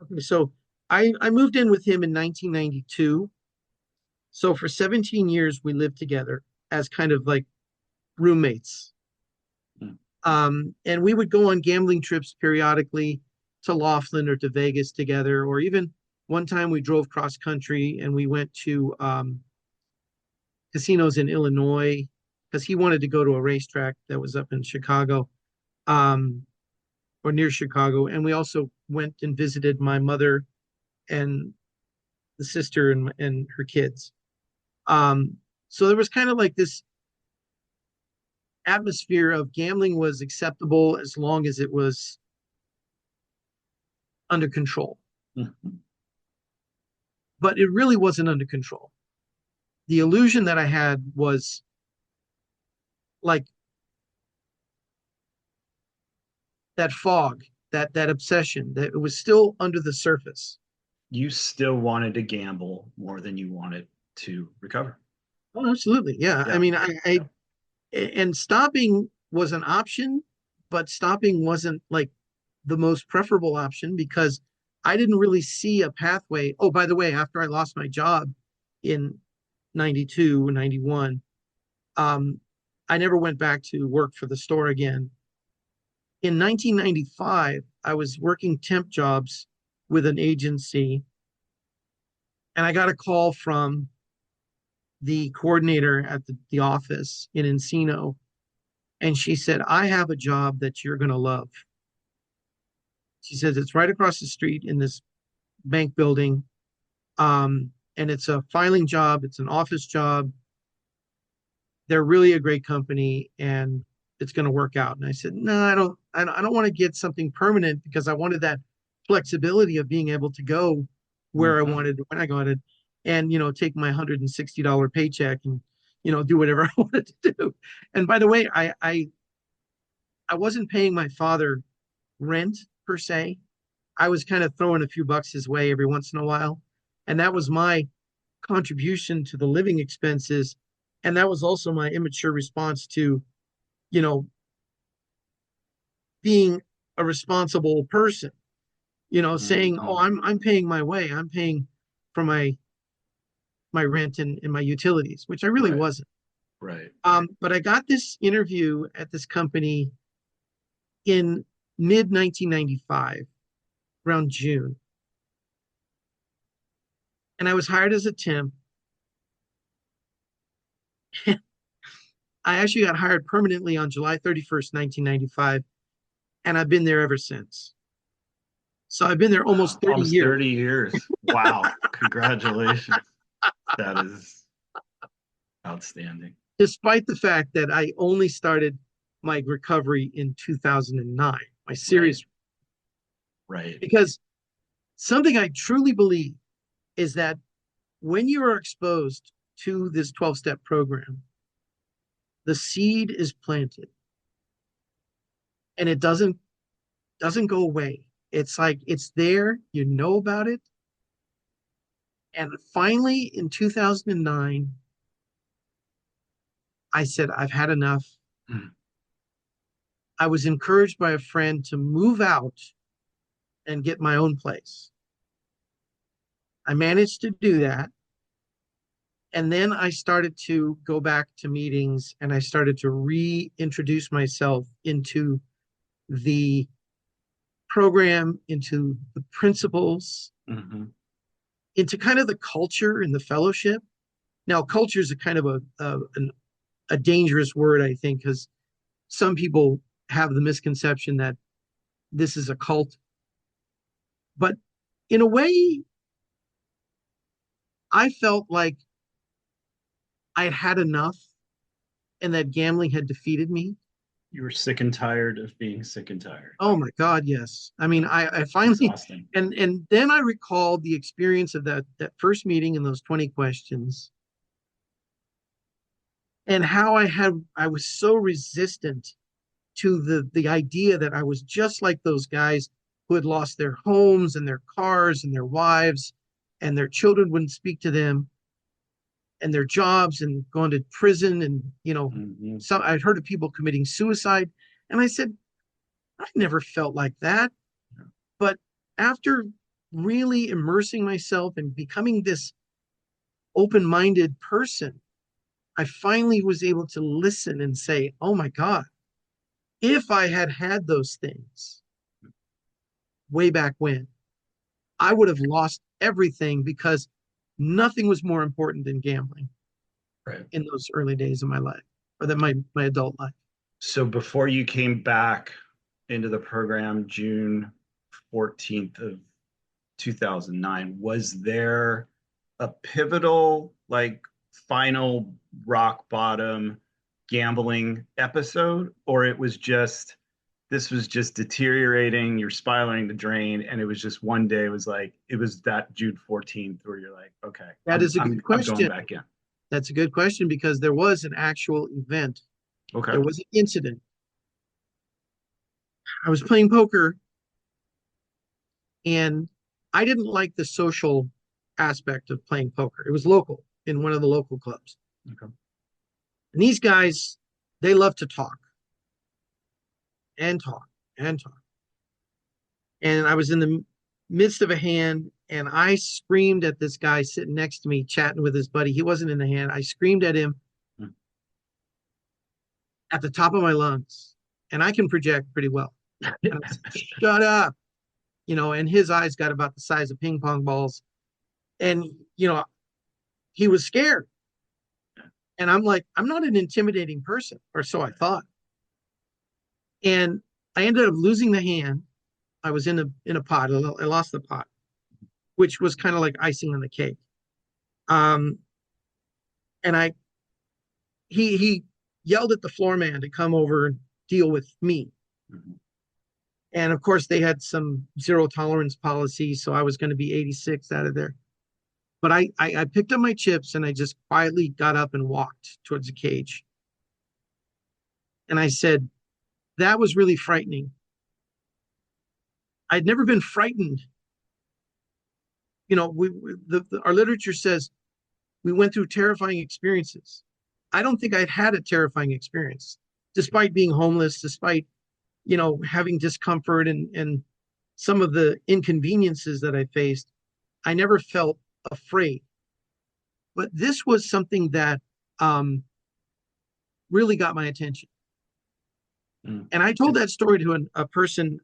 okay, so I moved in with him in 1992. So for 17 years, we lived together as kind of like roommates. Mm. And we would go on gambling trips periodically to Laughlin or to Vegas together, or even one time we drove cross country and we went to casinos in Illinois because he wanted to go to a racetrack that was up in Chicago um, or near Chicago. And we also went and visited my mother and the sister and her kids. So there was kind of like this atmosphere of gambling was acceptable as long as it was under control. Mhm. But it really wasn't under control. The illusion that I had was like that fog, that obsession, that it was still under the surface. You still wanted to gamble more than you wanted to recover. Oh, absolutely. Yeah. I Yeah. mean, and stopping was an option, but stopping wasn't like the most preferable option because I didn't really see a pathway. Oh, by the way, after I lost my job in 92, 91, I never went back to work for the store again. In 1995, I was working temp jobs with an agency, and I got a call from the coordinator at the office in Encino, and she said, I have a job that you're going to love. She says, it's right across the street in this bank building. And it's a filing job, it's an office job. They're really a great company and it's going to work out. And I said, no, I don't want to get something permanent because I wanted that flexibility of being able to go where I Mhm. wanted when I got it and, take my $160 paycheck and, do whatever I wanted to do. And by the way, I wasn't paying my father rent per se. I was kind of throwing a few bucks his way every once in a while. And that was my contribution to the living expenses. And that was also my immature response to, you know, being a responsible person, saying, Mhm. oh, I'm paying my way. I'm paying for my rent and my utilities, which I really Right, wasn't. right. But I got this interview at this company in mid 1995, around June. And I was hired as a temp. I actually got hired permanently on July 31st, 1995, and I've been there ever since. So I've been there Wow, almost 30 almost years, 30 years. Wow, congratulations. That is outstanding. despite the fact that I only started my recovery in 2009, my Right, serious, right. because something I truly believe is that when you are exposed to this 12-step program, the seed is planted and it doesn't go away. It's like it's there, you know about it. And finally in 2009, I said, I've had enough. Mm. I was encouraged by a friend to move out and get my own place. I managed to do that. And then I started to go back to meetings and I started to reintroduce myself into the program, into the principles, Mhm. into kind of the culture and the fellowship. Now, culture is a kind of a dangerous word, I think, because some people have the misconception that this is a cult. But in a way, I felt like I had had enough and that gambling had defeated me. You were sick and tired of being sick and tired. Oh my God, yes. I mean, Yeah, I finally, exhausting. and then I recalled the experience of that first meeting and those 20 questions and how I was so resistant to the idea that I was just like those guys who had lost their homes and their cars and their wives and their children wouldn't speak to them and their jobs and going to prison and Mhm. some I'd heard of people committing suicide and I said I never felt like that. But after really immersing myself and becoming this open-minded person, I finally was able to listen and say, "Oh my God, if I had had those things way back when, I would have lost everything because nothing was more important than gambling Right. in those early days of my life or that my adult life." So before you came back into the program, June 14th of 2009, was there a pivotal, like final rock bottom gambling episode, or it was just this was just deteriorating, you're spiraling the drain, and it was just one day it was like it was that June 14th where you're like, okay, That is a good I'm going question. back in. That's a good question because there was an actual event. Okay. There was an incident. I was playing poker and I didn't like the social aspect of playing poker. It was local in one of the local clubs. Okay. And these guys, they love to talk and talk and talk. And I was in the midst of a hand and I screamed at this guy sitting next to me, chatting with his buddy. He wasn't in the hand. I screamed at him Hmm. at the top of my lungs. And I can project pretty well. And I said, shut up. And his eyes got about the size of ping pong balls. And, he was scared. And I'm like, I'm not an intimidating person, or so I thought. And I ended up losing the hand. I was in a pot. I lost the pot, which was kind of like icing on the cake. Um, and he yelled at the floor man to come over and deal with me. Mhm. And of course, they had some zero tolerance policy, so I was going to be 86 out of there. But I picked up my chips and I just quietly got up and walked towards the cage. And I said, that was really frightening. I'd never been frightened our literature says we went through terrifying experiences. I don't think I'd had a terrifying experience, despite being homeless, despite having discomfort and some of the inconveniences that I faced. I never felt afraid. But this was something that um, really got my attention. Mm. And I told that story to a person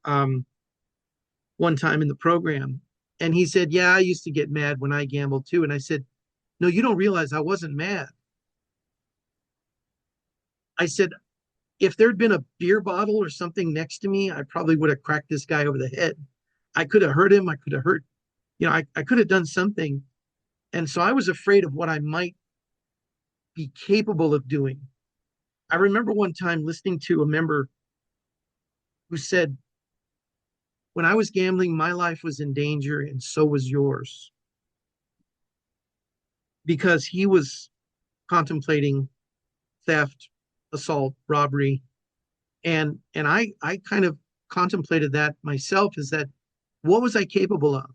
one time in the program. And he said, "Yeah, I used to get mad when I gambled too." And I said, "No, you don't realize I wasn't mad." I said, "If there'd been a beer bottle or something next to me, I probably would have cracked this guy over the head. I could have hurt him. I could have hurt, I could have done something." And so I was afraid of what I might be capable of doing. I remember one time listening to a member who said, "When I was gambling, my life was in danger, and so was yours." Because he was contemplating theft, assault, robbery. And I kind of contemplated that myself, is that what was I capable of?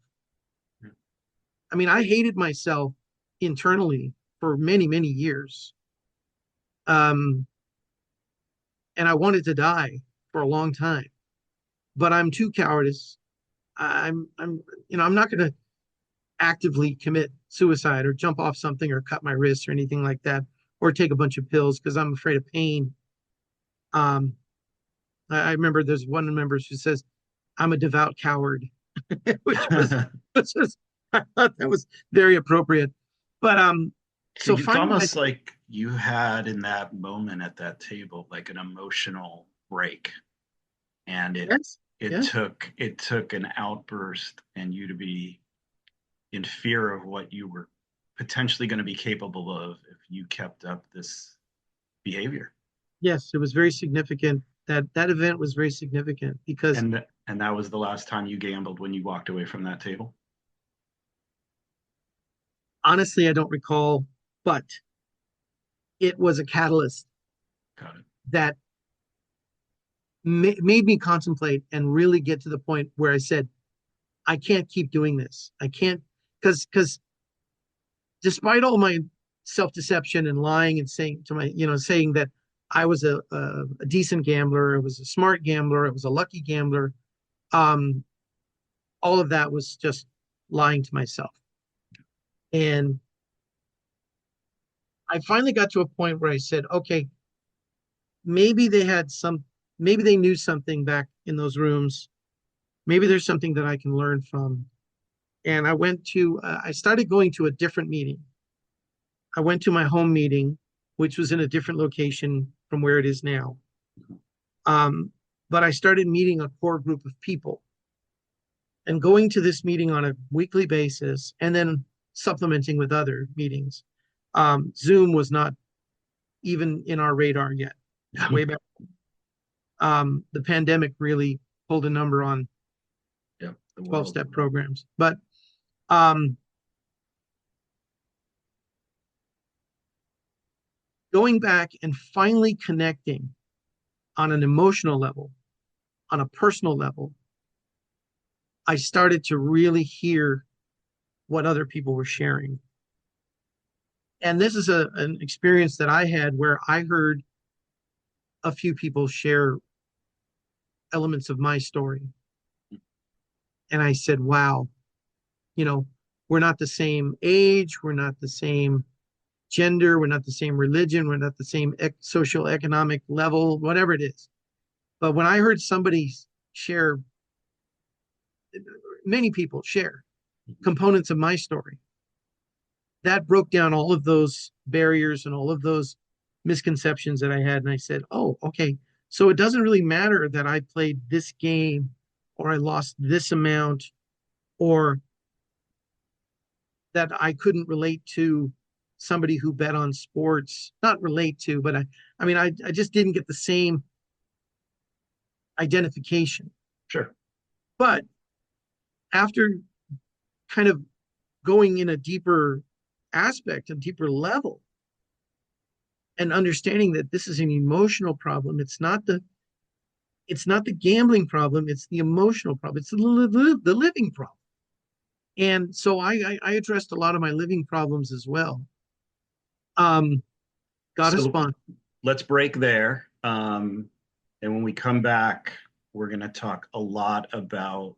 I mean, I hated myself internally for many, many years. Um, and I wanted to die for a long time, but I'm too cowardice. I'm not going to actively commit suicide or jump off something or cut my wrists or anything like that, or take a bunch of pills because I'm afraid of pain. Um, I remember there's one of the members who says, "I'm a devout coward," which was I thought that was very appropriate. But so It's finding my almost like you had in that moment at that table like an emotional break, and yes, yes, it took an outburst and you to be in fear of what you were potentially going to be capable of if you kept up this behavior. yes, it was very significant. That event was very significant because And that was the last time you gambled when you walked away from that table. honestly, I don't recall, but it was a catalyst Got it. that made me contemplate and really get to the point where I said, I can't keep doing this. I can't, because despite all my self-deception and lying and saying that I was a decent gambler, I was a smart gambler, I was a lucky gambler, um, all of that was just lying to myself. And I finally got to a point where I said, okay, maybe they had some, maybe they knew something back in those rooms. Maybe there's something that I can learn from. And I started going to a different meeting. I went to my home meeting, which was in a different location from where it is now. Um, but I started meeting a core group of people and going to this meeting on a weekly basis and then supplementing with other meetings. Zoom was not even in our radar yet, way back. The pandemic really pulled a number on Yeah, 12-step programs. But um, going back and finally connecting on an emotional level, on a personal level, I started to really hear what other people were sharing. And this is an experience that I had where I heard a few people share elements of my story. And I said, wow, you know, we're not the same age, we're not the same gender, we're not the same religion, we're not the same social economic level, whatever it is. But when I heard somebody share, many people share components of my story, that broke down all of those barriers and all of those misconceptions that I had. And I said, oh, okay. So it doesn't really matter that I played this game or I lost this amount or that I couldn't relate to somebody who bet on sports. Not relate to, but I mean, I just didn't get the same identification. Sure. But after kind of going in a deeper aspect, a deeper level, and understanding that this is an emotional problem, it's not the gambling problem, it's the emotional problem, it's the living problem. And so I addressed a lot of my living problems as well. Um, got a So sponsor. let's break there. And when we come back, we're going to talk a lot about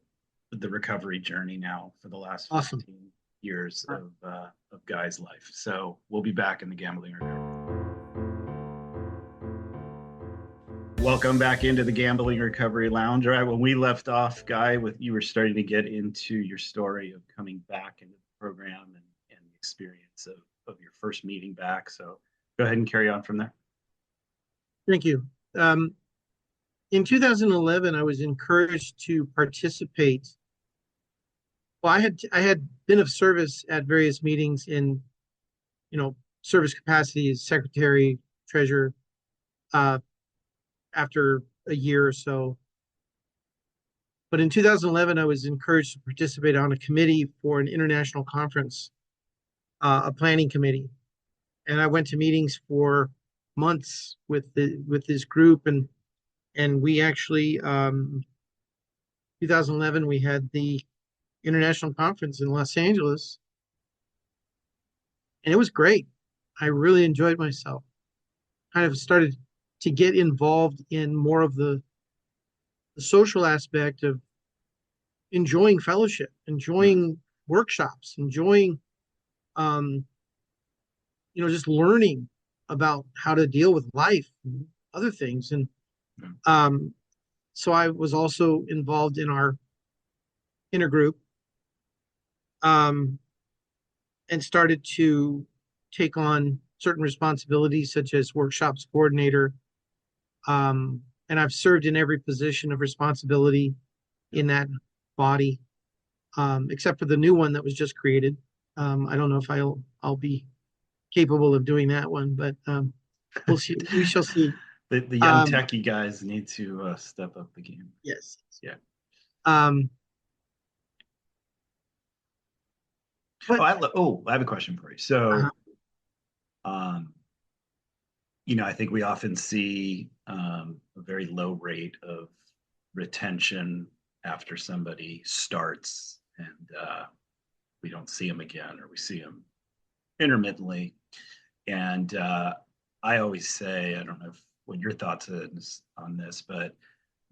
the recovery journey now for the last Awesome. 15 years of Guy's life. So we'll be back in the gambling recovery. Welcome back into the Gambling Recovery Lounge. All right, when we left off, Guy, with you were starting to get into your story of coming back into the program and the experience of your first meeting back. So go ahead and carry on from there. Thank you. In 2011, I was encouraged to participate. Well, I had been of service at various meetings in, service capacity as secretary, treasurer, uh, after a year or so. But in 2011, I was encouraged to participate on a committee for an international conference, a planning committee, and I went to meetings for months with this group, and we actually 2011 we had the international conference in Los Angeles, and it was great. I really enjoyed myself. Kind of started to get involved in more of the social aspect of enjoying fellowship, enjoying workshops, enjoying um, just learning about how to deal with life and other things. And um, so I was also involved in our intergroup, um, and started to take on certain responsibilities such as workshops coordinator. And I've served in every position of responsibility in that body, except for the new one that was just created. I don't know if I'll be capable of doing that one, but we'll see. We shall see. The young techie guys need to step up the game. Yes. Yeah. But I have a question for you. So, I think we often see a very low rate of retention after somebody starts and we don't see them again, or we see them intermittently. And I always say, I don't know what your thoughts on this, but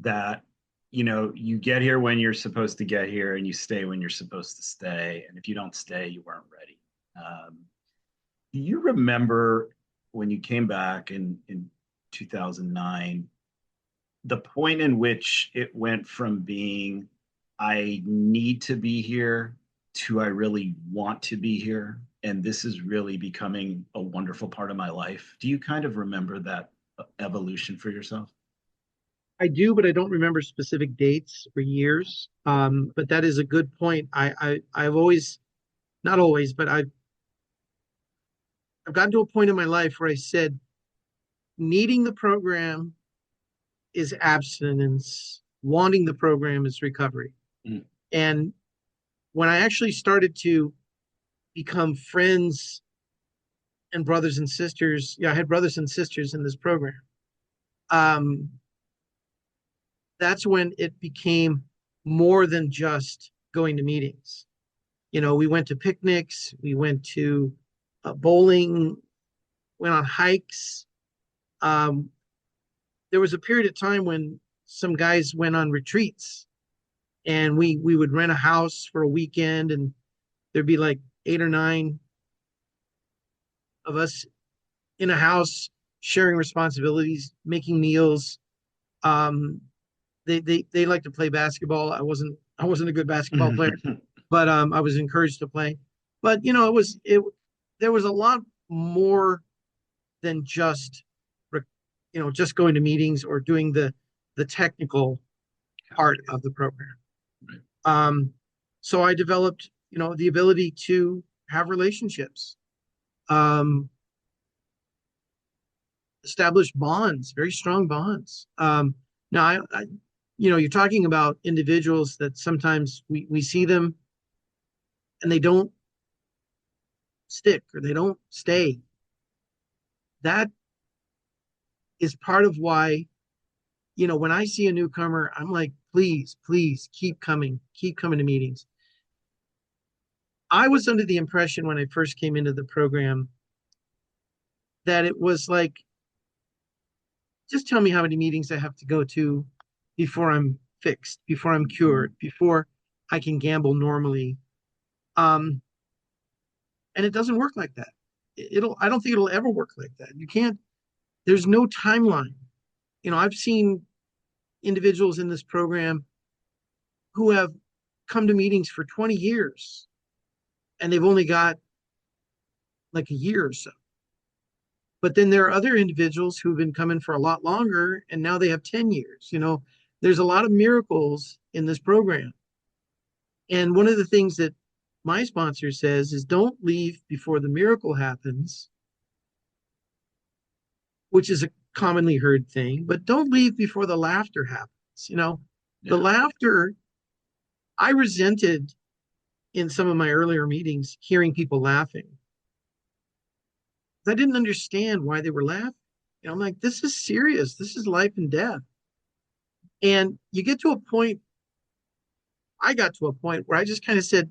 that you get here when you're supposed to get here, and you stay when you're supposed to stay. And if you don't stay, you weren't ready. Do you remember when you came back in 2009, the point in which it went from being, I need to be here, to I really want to be here, and this is really becoming a wonderful part of my life? Do you kind of remember that evolution for yourself? I do, but I don't remember specific dates or years. But that is a good point. I've always, not always, but I've gotten to a point in my life where I said, needing the program is abstinence, wanting the program is recovery. Mm. And when I actually started to become friends and brothers and sisters, I had brothers and sisters in this program. That's when it became more than just going to meetings. We went to picnics, we went to bowling, went on hikes. There was a period of time when some guys went on retreats, and we would rent a house for a weekend, and there'd be like 8 or 9 of us in a house sharing responsibilities, making meals. They like to play basketball. I wasn't a good basketball player, but I was encouraged to play. But there was a lot more than just just going to meetings or doing the technical part of the program. So I developed the ability to have relationships, establish bonds, very strong bonds. Now you're talking about individuals that sometimes we see them and they don't stick or they don't stay. That is part of why, when I see a newcomer, I'm like, please, please keep coming to meetings. I was under the impression when I first came into the program that it was like, just tell me how many meetings I have to go to before I'm fixed, before I'm cured, before I can gamble normally. Um, and it doesn't work like that. I don't think it'll ever work like that. You can't, there's no timeline. I've seen individuals in this program who have come to meetings for 20 years and they've only got like a year or so. But then there are other individuals who've been coming for a lot longer and now they have 10 years. There's a lot of miracles in this program. And one of the things that my sponsor says is don't leave before the miracle happens, which is a commonly heard thing, but don't leave before the laughter happens. The laughter, I resented in some of my earlier meetings hearing people laughing. I didn't understand why they were laughing. I'm like, this is serious. This is life and death. And you get to a point, I got to a point where I just kind of said,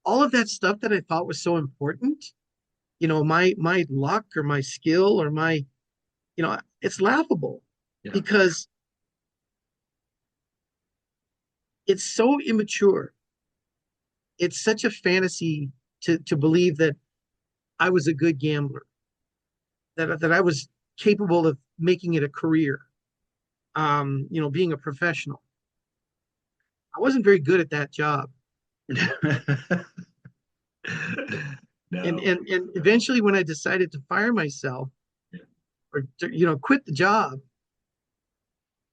all of that stuff that I thought was so important, my luck or my skill or it's laughable Yeah. because it's so immature. It's such a fantasy to believe that I was a good gambler, that I was capable of making it a career, being a professional. I wasn't very good at that job. No. And eventually when I decided to fire myself or to, quit the job,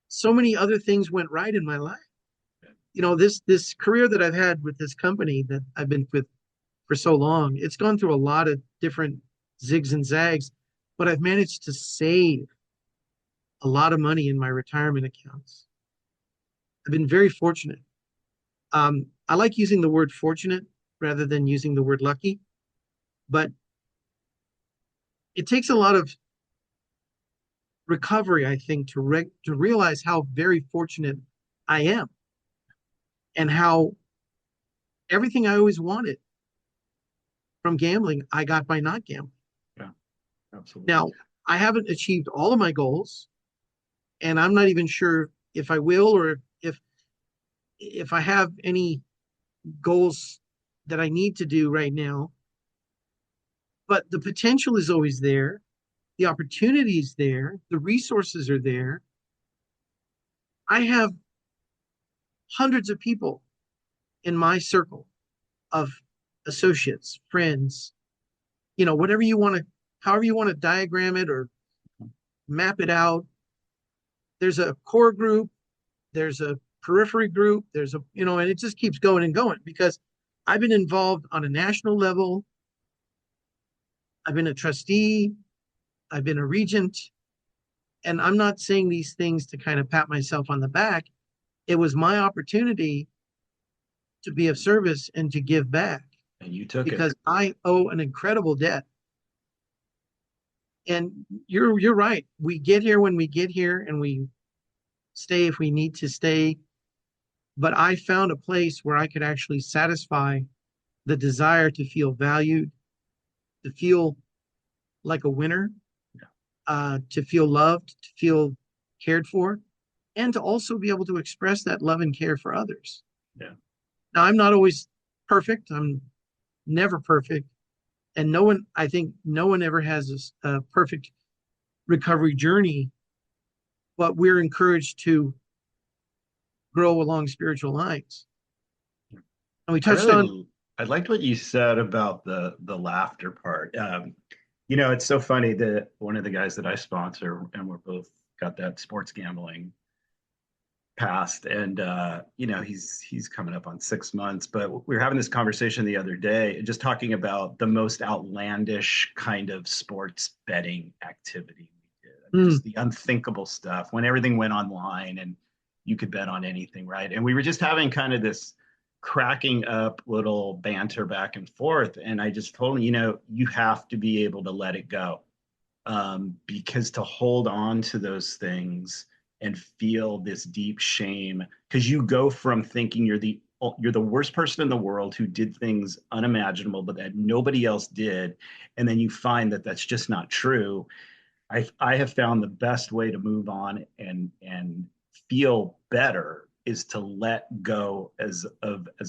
so many other things went right in my life. This career that I've had with this company that I've been with for so long, it's gone through a lot of different zigs and zags, but I've managed to save a lot of money in my retirement accounts. I've been very fortunate. I like using the word fortunate rather than using the word lucky, but it takes a lot of recovery, I think, to realize how very fortunate I am and how everything I always wanted from gambling, I got by not gambling. Yeah, absolutely. Now, I haven't achieved all of my goals, and I'm not even sure if I will or if I have any goals that I need to do right now. But the potential is always there. The opportunity is there. The resources are there. I have hundreds of people in my circle of associates, friends, whatever you want to, however you want to diagram it or map it out. There's a core group, there's a periphery group, and it just keeps going and going because I've been involved on a national level. I've been a trustee, I've been a regent, and I'm not saying these things to kind of pat myself on the back. It was my opportunity to be of service and to give back. And you took because it. I owe an incredible debt. And you're right. We get here when we get here and we stay if we need to stay. But I found a place where I could actually satisfy the desire to feel valued, to feel like a winner, to feel loved, to feel cared for, and to also be able to express that love and care for others. Yeah. Now, I'm not always perfect. I'm never perfect. And I think no one ever has a perfect recovery journey, but we're encouraged to grow along spiritual lines. And we touched on. I liked what you said about the laughter part. It's so funny that one of the guys that I sponsor, and we're both got that sports gambling past, and he's coming up on 6 months. But we were having this conversation the other day, just talking about the most outlandish kind of sports betting activity we did. I mean, just the unthinkable stuff when everything went online and you could bet on anything, right? And we were just having kind of this cracking up little banter back and forth. And I just told him, you have to be able to let it go. Because to hold on to those things and feel this deep shame, because you go from thinking you're the you're the worst person in the world who did things unimaginable, but that nobody else did. And then you find that that's just not true. I have found the best way to move on and feel better is to let go as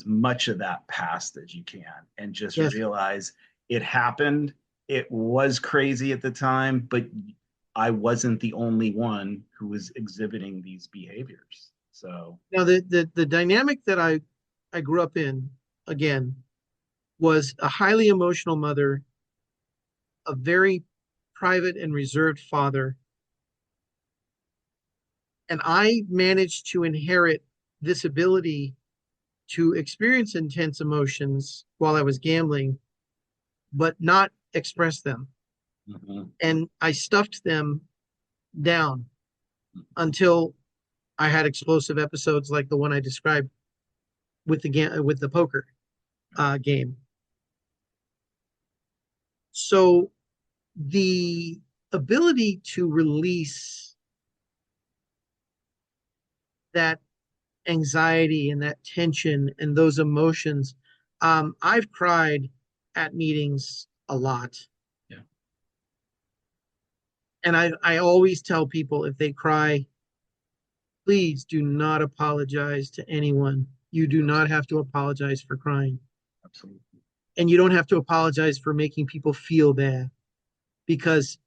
much of that past as you can and just Yes. realize it happened. It was crazy at the time, but I wasn't the only one who was exhibiting these behaviors. So Now the dynamic that I grew up in, again, was a highly emotional mother, a very private and reserved father, and I managed to inherit this ability to experience intense emotions while I was gambling, but not express them. mhm. And I stuffed them down until I had explosive episodes like the one I described with the poker game. So the ability to release that anxiety and that tension and those emotions. I've cried at meetings a lot. Yeah. And I always tell people if they cry, please do not apologize to anyone. You do not have to apologize for crying. Absolutely. And you don't have to apologize for making people feel bad because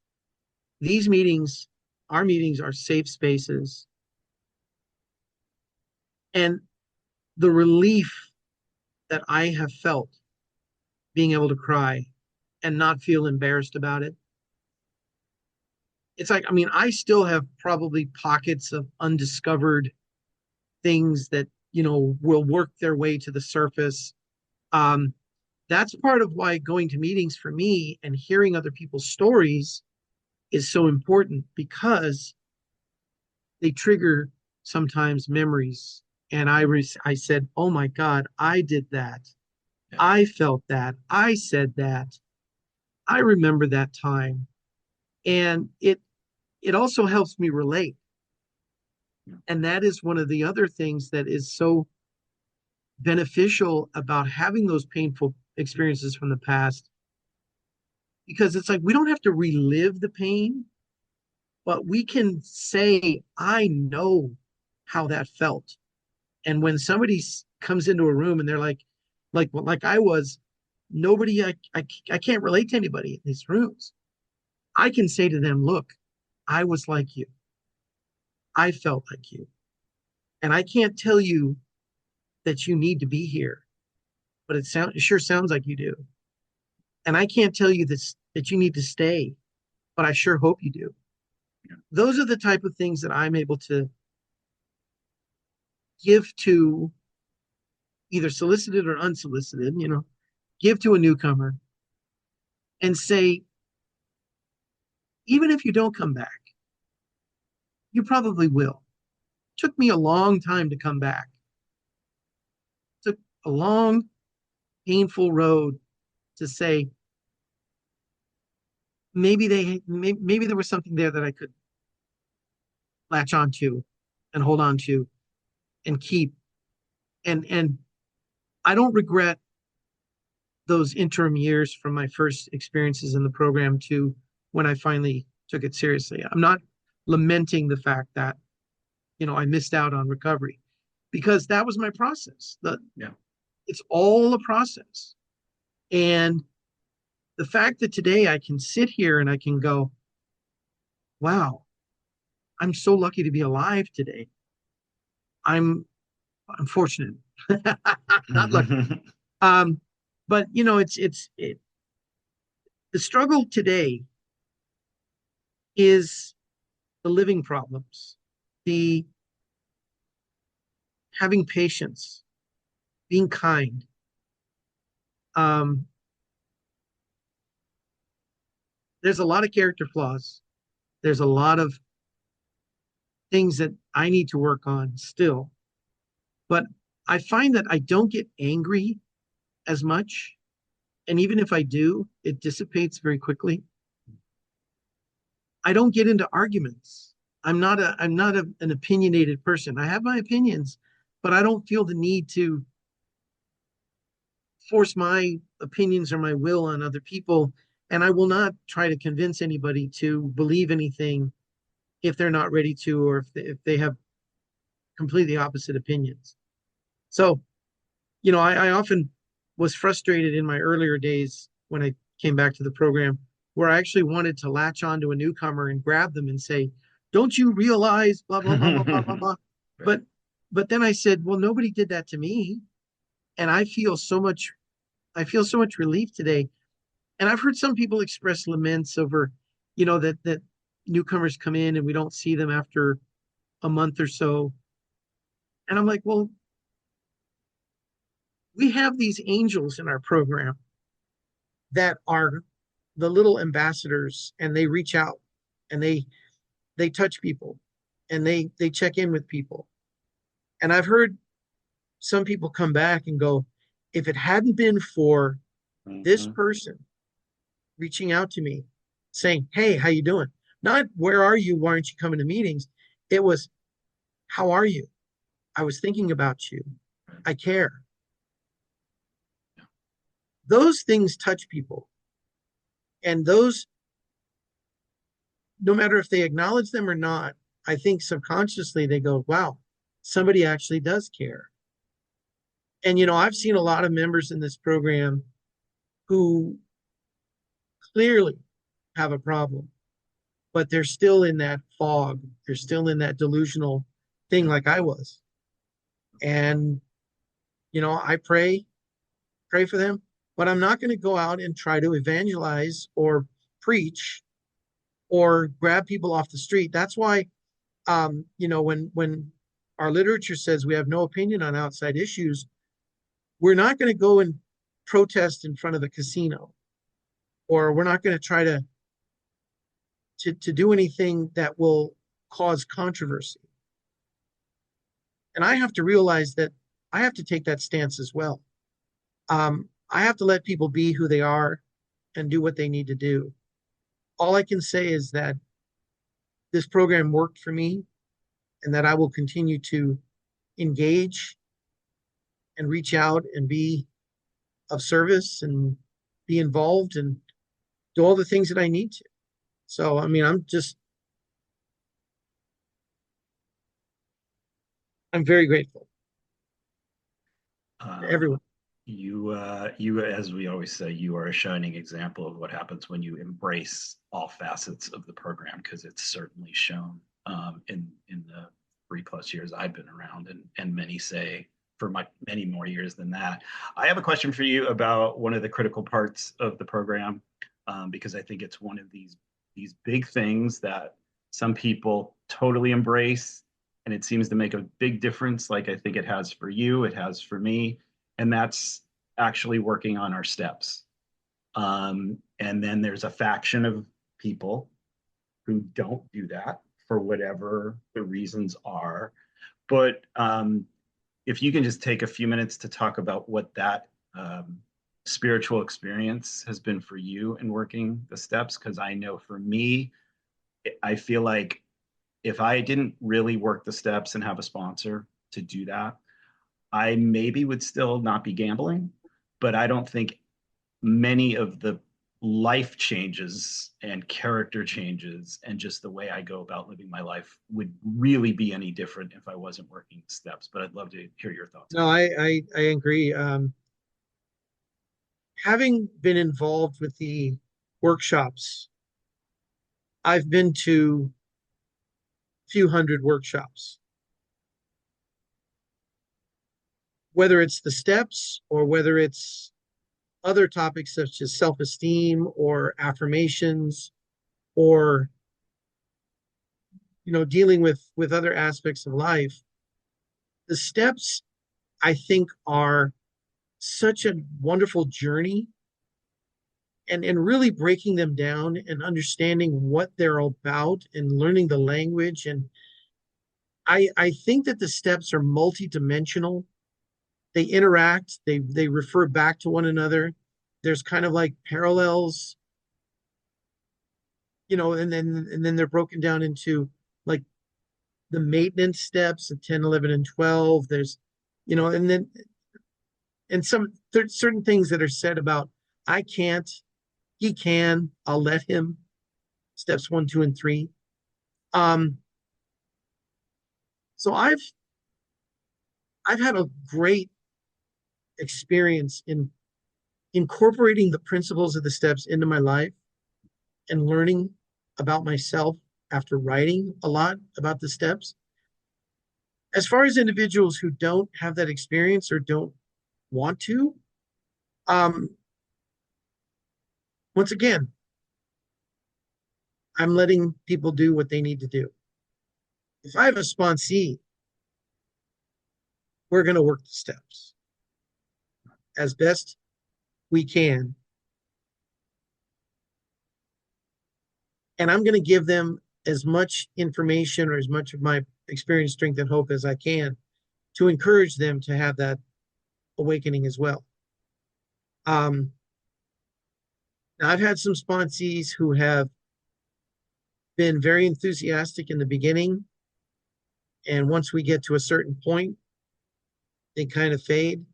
these meetings, our meetings are safe spaces. And the relief that I have felt being able to cry and not feel embarrassed about it. It's like, I mean, I still have probably pockets of undiscovered things that, will work their way to the surface. Um, that's part of why going to meetings for me and hearing other people's stories is so important because they trigger sometimes memories. And I said, oh my God, I did that. Yeah. I felt that. I said that. I remember that time. And it also helps me relate. Yeah. And that is one of the other things that is so beneficial about having those painful experiences from the past because it's like we don't have to relive the pain, but we can say, I know how that felt. And when somebody comes into a room and they're like I was, nobody, I can't relate to anybody in these rooms. I can say to them, look, I was like you. I felt like you. And I can't tell you that you need to be here, but it sure sounds like you do. And I can't tell you this that you need to stay, but I sure hope you do. Yeah. Those are the type of things that I'm able to give to either solicited or unsolicited, give to a newcomer and say, even if you don't come back, you probably will. It took me a long time to come back. It took a long, painful road to say, maybe there was something there that I could latch onto and hold on to and keep. And I don't regret those interim years from my first experiences in the program to when I finally took it seriously. I'm not lamenting the fact that, I missed out on recovery because that was my process. Yeah. It's all a process. And the fact that today I can sit here and I can go, wow, I'm so lucky to be alive today. I'm fortunate, not lucky. Um, but the struggle today is the living problems, the having patience, being kind. Um, there's a lot of character flaws. There's a lot of things that I need to work on still. But I find that I don't get angry as much. And even if I do, it dissipates very quickly. I don't get into arguments. I'm not an opinionated person. I have my opinions, but I don't feel the need to force my opinions or my will on other people, and I will not try to convince anybody to believe anything if they're not ready to, or if they have completely opposite opinions. So, I often was frustrated in my earlier days when I came back to the program, where I actually wanted to latch on to a newcomer and grab them and say, "Don't you realize blah blah blah blah blah blah blah." Right. But then I said, "Well, nobody did that to me, and I feel so much relief today." And I've heard some people express laments over, that newcomers come in and we don't see them after a month or so. And I'm like, well, we have these angels in our program that are the little ambassadors, and they reach out and they touch people, and they check in with people. And I've heard some people come back and go, if it hadn't been for this Mhm. person reaching out to me saying, "Hey, how you doing?" Not "Where are you? Why aren't you coming to meetings?" It was, "How are you? I was thinking about you. I care." Those things touch people. And those, no matter if they acknowledge them or not, I think subconsciously they go, wow, somebody actually does care. And, I've seen a lot of members in this program who clearly have a problem, but they're still in that fog. They're still in that delusional thing Yeah. like I was. And, I pray for them, but I'm not going to go out and try to evangelize or preach or grab people off the street. That's why, when our literature says we have no opinion on outside issues, we're not going to go and protest in front of the casino, or we're not going to try to do anything that will cause controversy. And I have to realize that I have to take that stance as well. I have to let people be who they are and do what they need to do. All I can say is that this program worked for me, and that I will continue to engage and reach out and be of service and be involved and do all the things that I need to. So, I mean, I'm very grateful to Um, everyone. you, as we always say, you are a shining example of what happens when you embrace all facets of the program, because it's certainly shown in the 3+ years I've been around, and many say for many more years than that. I have a question for you about one of the critical parts of the program, because I think it's one of these big things that some people totally embrace, and it seems to make a big difference. Like I think it has for you, it has for me, and that's actually working on our steps. And then there's a faction of people who don't do that for whatever the reasons are. But if you can just take a few minutes to talk about what that spiritual experience has been for you in working the steps, because I know for me, I feel like if I didn't really work the steps and have a sponsor to do that, I maybe would still not be gambling, but I don't think many of the life changes and character changes and just the way I go about living my life would really be any different if I wasn't working the steps. But I'd love to hear your thoughts on No, I agree. Having been involved with the workshops, I've been to a few hundred workshops, whether it's the steps or whether it's other topics such as self-esteem or affirmations, or dealing with other aspects of life. The steps, I think, are such a wonderful journey, and really breaking them down and understanding what they're about and learning the language. And I think that the steps are multidimensional. They interact, they refer back to one another. There's kind of like parallels, and then they're broken down into like the maintenance steps of 10, 11, and 12. There's, and then and certain things that are said about I can't, he can, I'll let him. Steps 1, 2, and 3. Um, so I've had a great experience in incorporating the principles of the steps into my life and learning about myself after writing a lot about the steps. As far as individuals who don't have that experience or don't want to, um, once again, I'm letting people do what they need to do. If I have a sponsee, we're going to work the steps as best we can. And I'm going to give them as much information or as much of my experience, strength, and hope as I can to encourage them to have that awakening as well. Now, I've had some sponsees who have been very enthusiastic in the beginning. And once we get to a certain point, they kind of fade.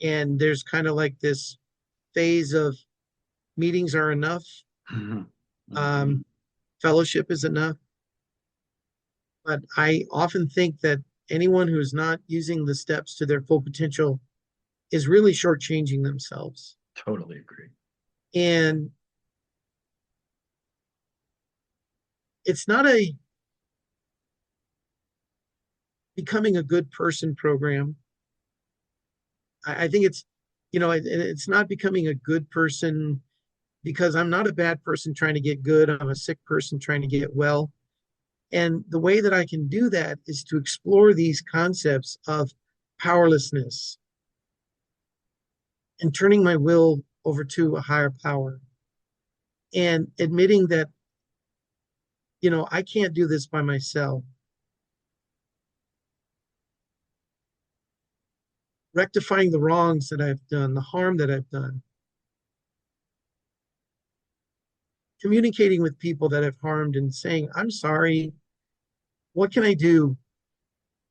And there's kind of like this phase of meetings are enough. Fellowship is enough. But I often think that anyone who's not using the steps to their full potential is really shortchanging themselves. Totally agree. And it's not a becoming a good person program. I think it's not becoming a good person because I'm not a bad person trying to get good. I'm a sick person trying to get well. And the way that I can do that is to explore these concepts of powerlessness and turning my will over to a higher power and admitting that, I can't do this by myself. Rectifying the wrongs that I've done, the harm that I've done. Communicating with people that have harmed and saying, I'm sorry. What can I do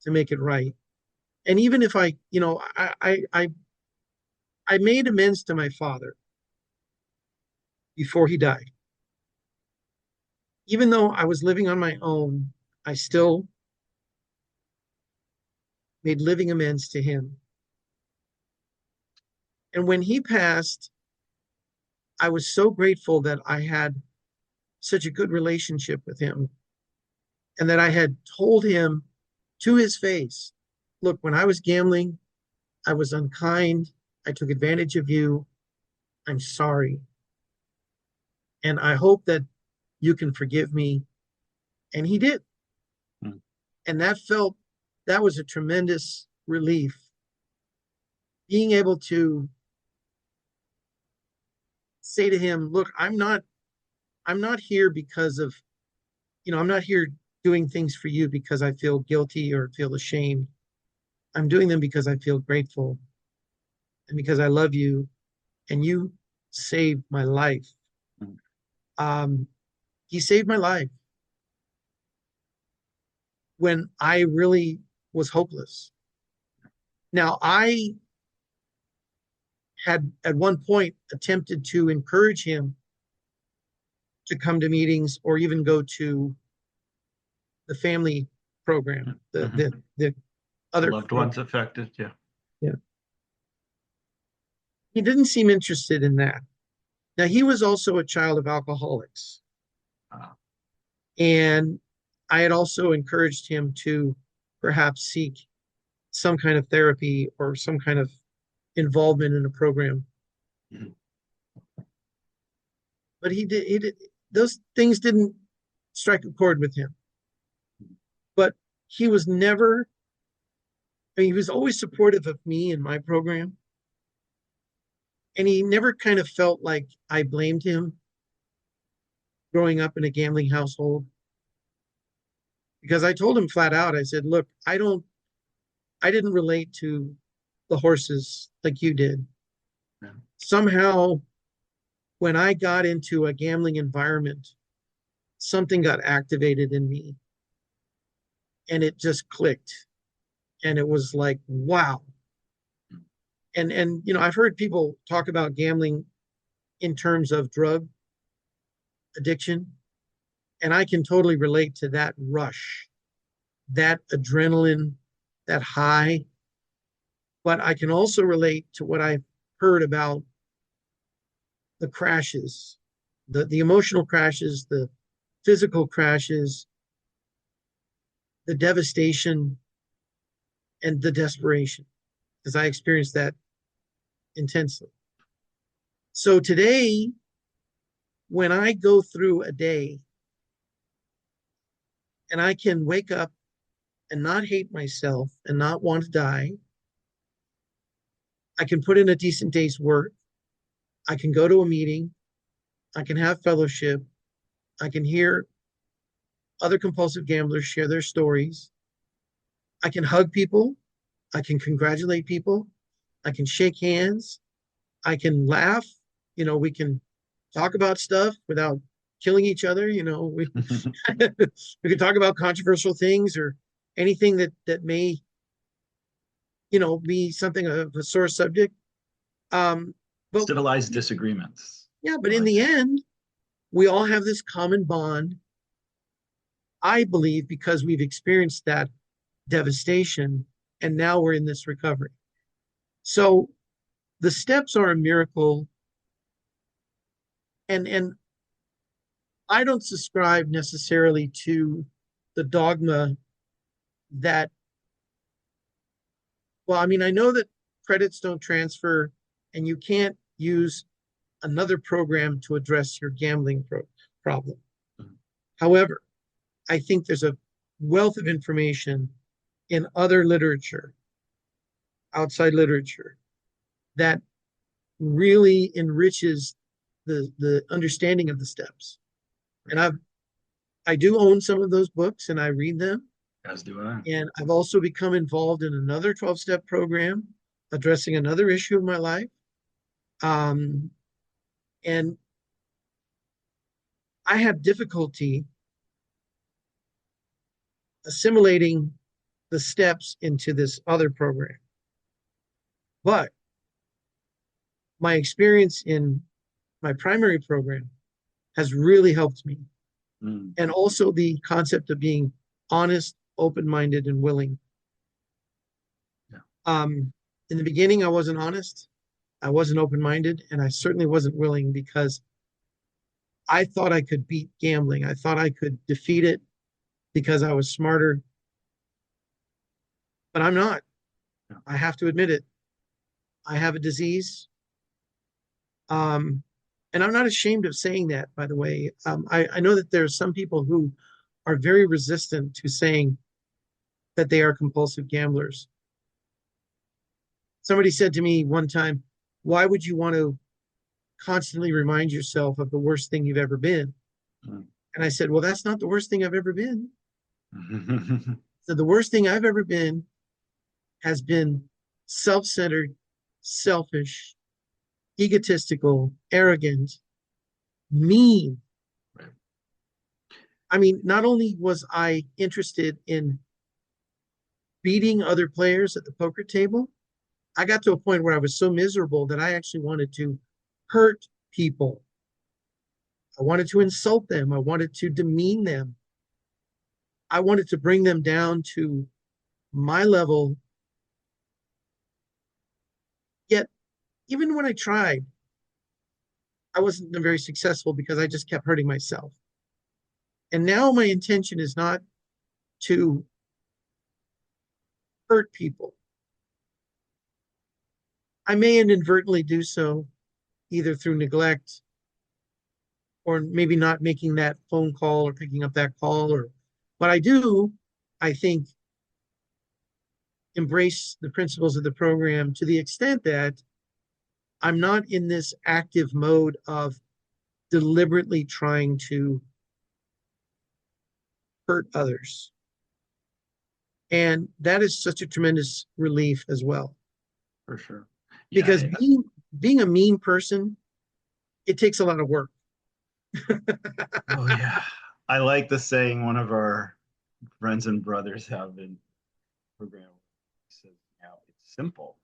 to make it right? And even if I made amends to my father before he died. Even though I was living on my own, I still made living amends to him. And when he passed, I was so grateful that I had such a good relationship with him and that I had told him to his face, look, when I was gambling, I was unkind. I took advantage of you. I'm sorry. And I hope that you can forgive me. And he did. Mm. And that was a tremendous relief. Being able to say to him, look, I'm not here because of, I'm not here doing things for you because I feel guilty or feel ashamed. I'm doing them because I feel grateful and because I love you and you saved my life. He saved my life when I really was hopeless. Now, I had at one point attempted to encourage him to come to meetings or even go to the family program, the other loved ones affected. Yeah. Yeah. He didn't seem interested in that. Now, he was also a child of alcoholics. And I had also encouraged him to perhaps seek some kind of therapy or some kind of involvement in a program. Mm-hmm. But he did, those things didn't strike a chord with him. But he was never, he was always supportive of me and my program. And he never kind of felt like I blamed him growing up in a gambling household. Because I told him flat out, I said, look, I didn't relate to the horses like you did. Yeah. Somehow, when I got into a gambling environment, something got activated in me and it just clicked. And it was like, wow, And I've heard people talk about gambling in terms of drug addiction, and I can totally relate to that rush, that adrenaline, that high. But I can also relate to what I've heard about the crashes, the emotional crashes, the physical crashes, the devastation, and the desperation, because I experienced that intensely. So today, when I go through a day and I can wake up and not hate myself and not want to die, I can put in a decent day's work. I can go to a meeting. I can have fellowship. I can hear other compulsive gamblers share their stories. I can hug people. I can congratulate people. I can shake hands. I can laugh. We can talk about stuff without killing each other. We can talk about controversial things or anything that may, be something of a sore subject. But Civilized disagreements. yeah, but in the end, we all have this common bond, I believe, because we've experienced that devastation and now we're in this recovery. So the steps are a miracle. And I don't subscribe necessarily to the dogma that, well, I mean, I know that credits don't transfer and you can't use another program to address your gambling problem. However, I think there's a wealth of information in other literature, outside literature, that really enriches the understanding of the steps. And I do own some of those books and I read them. As do I. And I've also become involved in another 12-step program addressing another issue of my life. And I have difficulty assimilating the steps into this other program. But my experience in my primary program has really helped me. And also the concept of being honest, open-minded, and willing. Yeah. In the beginning, I wasn't honest, I wasn't open-minded, and I certainly wasn't willing because I thought I could beat gambling. I thought I could defeat it because I was smarter. But I'm not. Yeah. I have to admit it. I have a disease. And I'm not ashamed of saying that, by the way. I know that there are some people who are very resistant to saying that they are compulsive gamblers. Somebody said to me one time, why would you want to constantly remind yourself of the worst thing you've ever been? And I said, well, that's not the worst thing I've ever been. So the worst thing I've ever been has been self-centered, selfish, egotistical, arrogant, mean. Right. I mean, not only was I interested in beating other players at the poker table, I got to a point where I was so miserable that I actually wanted to hurt people. I wanted to insult them. I wanted to demean them. I wanted to bring them down to my level. Yet, even when I tried, I wasn't very successful because I just kept hurting myself. And now my intention is not to hurt people. I may inadvertently do so, either through neglect or maybe not making that phone call or picking up that call, but I do, I think, embrace the principles of the program to the extent that I'm not in this active mode of deliberately trying to hurt others. And that is such a tremendous relief as well. For sure. Yeah, because being a mean person, it takes a lot of work. Oh, yeah. I like the saying one of our friends and brothers have in program. He says, simple.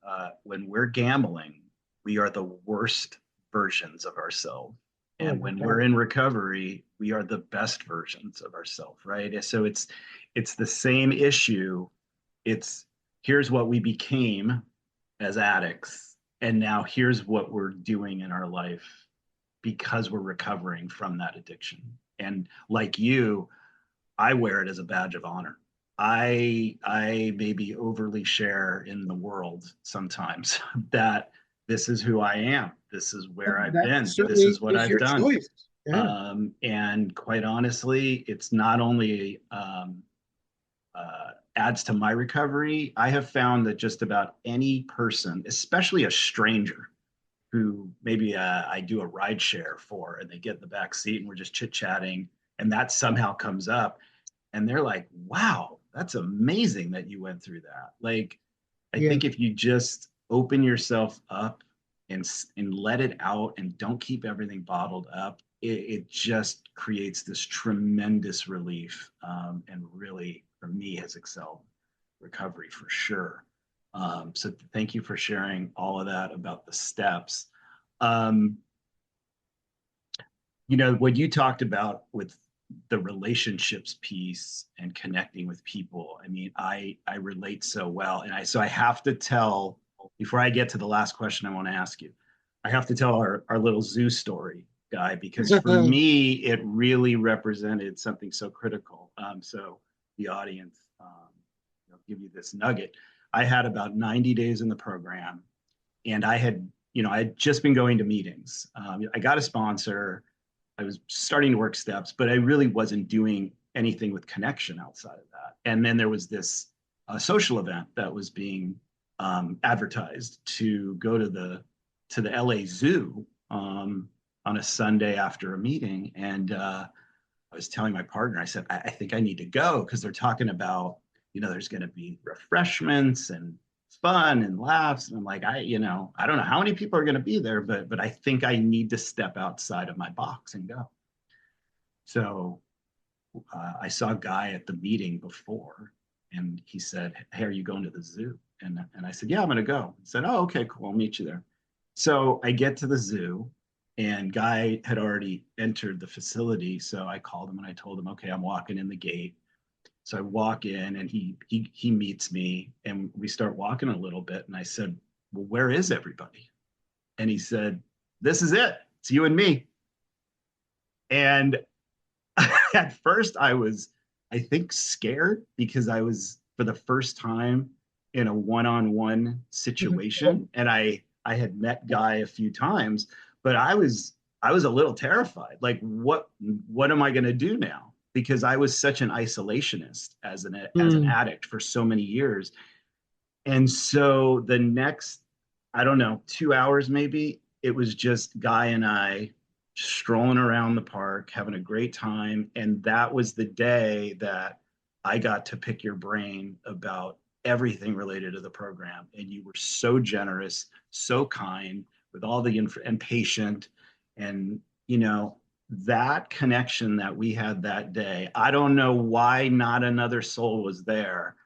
When we're gambling, we are the worst versions of ourselves. Oh And my when we're God. in recovery, we are the best versions of ourselves, right? So it's the same issue. It's here's what we became as addicts, and now here's what we're doing in our life because we're recovering from that addiction. And like you, I wear it as a badge of honor. I maybe overly share in the world sometimes that this is who I am. This is where I've That been. This certainly is what is I've your done. choice. Yeah. And quite honestly, it's not only adds to my recovery. I have found that just about any person, especially a stranger, who maybe I do a ride share for, and they get in the back seat and we're just chit chatting, and that somehow comes up, and they're like, "Wow, that's amazing that you went through that." Like, I Yeah. think if you just open yourself up and let it out and don't keep everything bottled up, it just creates this tremendous relief, and really, for me, has excelled recovery for sure. So thank you for sharing all of that about the steps. Um, what you talked about with the relationships piece and connecting with people, I mean, I relate so well. And I have to tell, before I get to the last question I want to ask you, I have to tell our little zoo story, Guy, because for me it really represented something so critical. So the audience, give you this nugget. I had about 90 days in the program, and I had just been going to meetings. I got a sponsor. I was starting to work steps, but I really wasn't doing anything with connection outside of that. And then there was this social event that was being advertised to go to the LA Zoo on a Sunday after a meeting, and I was telling my partner, I said, I think I need to go because they're talking about, there's going to be refreshments and fun and laughs. And I'm like, I don't know how many people are going to be there, but I think I need to step outside of my box and go. So I saw a guy at the meeting before, and he said, "Hey, are you going to the zoo?" And I said, "Yeah, I'm going to go." He said, "Oh, okay, cool. I'll meet you there." So I get to the zoo, and Guy had already entered the facility. So I called him and I told him, "Okay, I'm walking in the gate." So I walk in, and he meets me, and we start walking a little bit. And I said, "Well, where is everybody?" And he said, "This is it. It's you and me." And at first I think, scared because I was for the first time in a one-on-one situation, and I had met Guy a few times, but I was a little terrified. Like, what am I going to do now? Because I was such an isolationist as an Mm. addict for so many years. And so the next, I don't know, 2 hours maybe, it was just Guy and I strolling around the park, having a great time. And that was the day that I got to pick your brain about everything related to the program. And you were so generous, so kind with all the and patient. And, that connection that we had that day, I don't know why not another soul was there,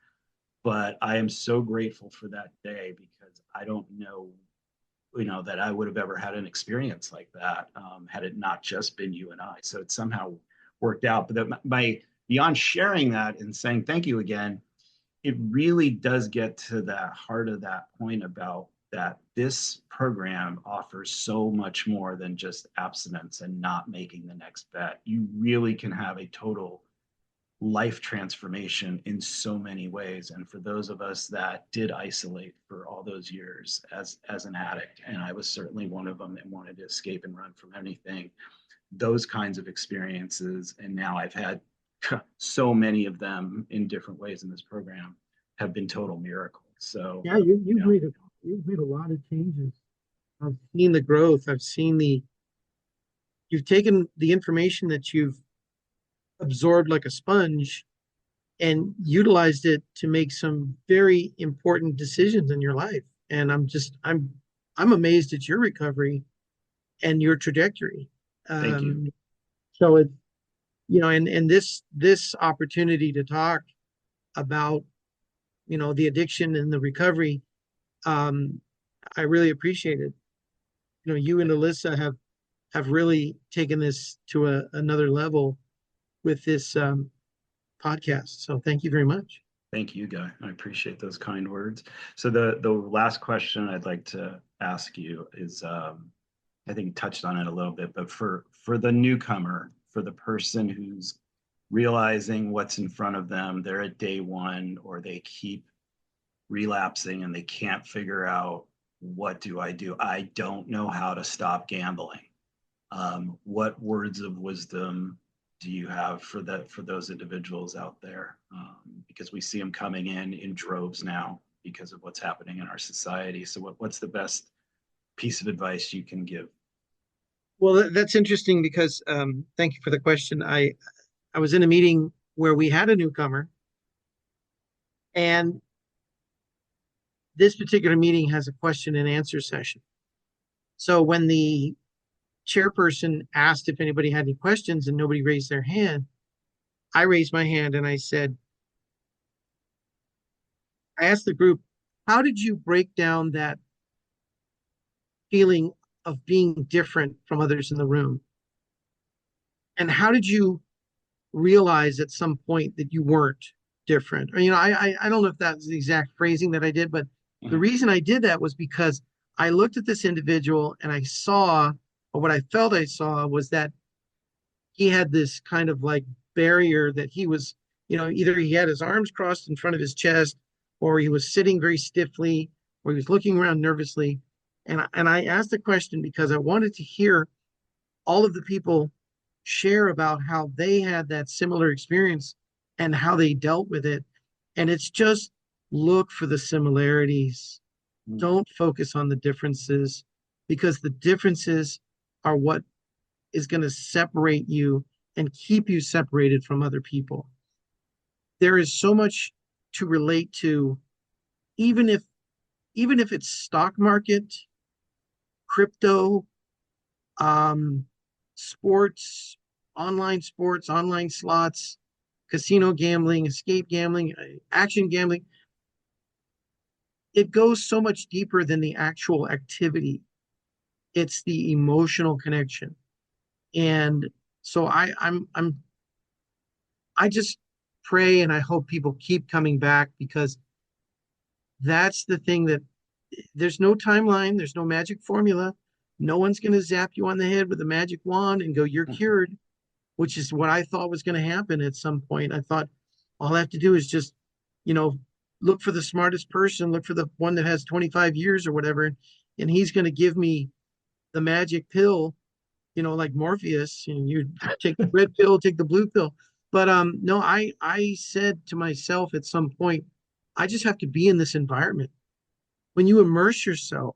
but I am so grateful for that day because I don't know, that I would have ever had an experience like that, had it not just been you and I. So it somehow worked out. But my beyond sharing that and saying thank you again, it really does get to the heart of that point about that this program offers so much more than just abstinence and not making the next bet. You really can have a total life transformation in so many ways. And for those of us that did isolate for all those years as an addict, and I was certainly one of them that wanted to escape and run from anything, those kinds of experiences, and now I've had so many of them in different ways in this program, have been total miracles. So, Yeah, you know, you've made a lot of changes. I've seen the growth. I've seen you've taken the information that you've absorbed like a sponge and utilized it to make some very important decisions in your life. And I'm amazed at your recovery and your trajectory. thank you. Um, so it, and this opportunity to talk about, the addiction and the recovery, um, I really appreciate it. You know, you and Alyssa have really taken this to another level with this podcast. So thank you very much. Thank you, Guy. I appreciate those kind words. So the last question I'd like to ask you is, I think you touched on it a little bit, but for the newcomer, for the person who's realizing what's in front of them, they're at day one, or they keep relapsing and they can't figure out, what do I do? I don't know how to stop gambling. What words of wisdom do you have for those individuals out there? Because we see them coming in droves now because of what's happening in our society. So what's the best piece of advice you can give? Well, that's interesting because thank you for the question. I was in a meeting where we had a newcomer, and this particular meeting has a question and answer session. So when the chairperson asked if anybody had any questions and nobody raised their hand, I raised my hand and I said, I asked the group, how did you break down that feeling of being different from others in the room? And how did you realize at some point that you weren't different? Or, I don't know if that's the exact phrasing that I did, but the reason I did that was because I looked at this individual and I saw, or what I felt I saw was that he had this kind of like barrier that he was, either he had his arms crossed in front of his chest, or he was sitting very stiffly, or he was looking around nervously. And I asked the question because I wanted to hear all of the people share about how they had that similar experience and how they dealt with it. And it's just look for the similarities. Don't focus on the differences, because the differences are what is going to separate you and keep you separated from other people. There is so much to relate to, even if it's stock market, crypto, sports, online slots, casino gambling, escape gambling, action gambling. It goes so much deeper than the actual activity. It's the emotional connection. And so I just pray and I hope people keep coming back, because that's the thing that there's no timeline, there's no magic formula. No one's going to zap you on the head with a magic wand and go, you're cured, which is what I thought was going to happen at some point. I thought all I have to do is just, look for the smartest person, look for the one that has 25 years or whatever, and he's going to give me the magic pill, like Morpheus, and you take the red pill, take the blue pill. But no, I said to myself at some point, I just have to be in this environment. When you immerse yourself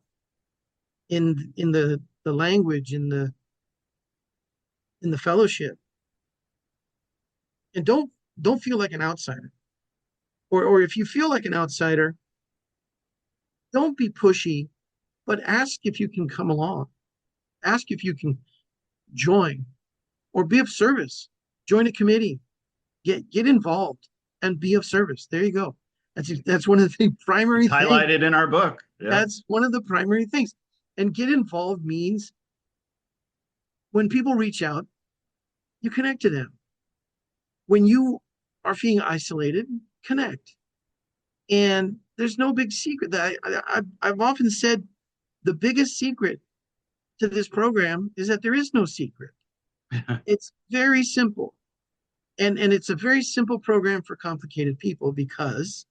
in the language, in the fellowship, and don't feel like an outsider. Or if you feel like an outsider, don't be pushy, but ask if you can come along. Ask if you can join or be of service. Join a committee. Get involved and be of service. There you go. That's one of the primary things highlighted in our book. Yeah. That's one of the primary things. And get involved means when people reach out, you connect to them. When you are feeling isolated, connect. And there's no big secret. I've often said the biggest secret to this program is that there is no secret. It's very simple. And it's a very simple program for complicated people, because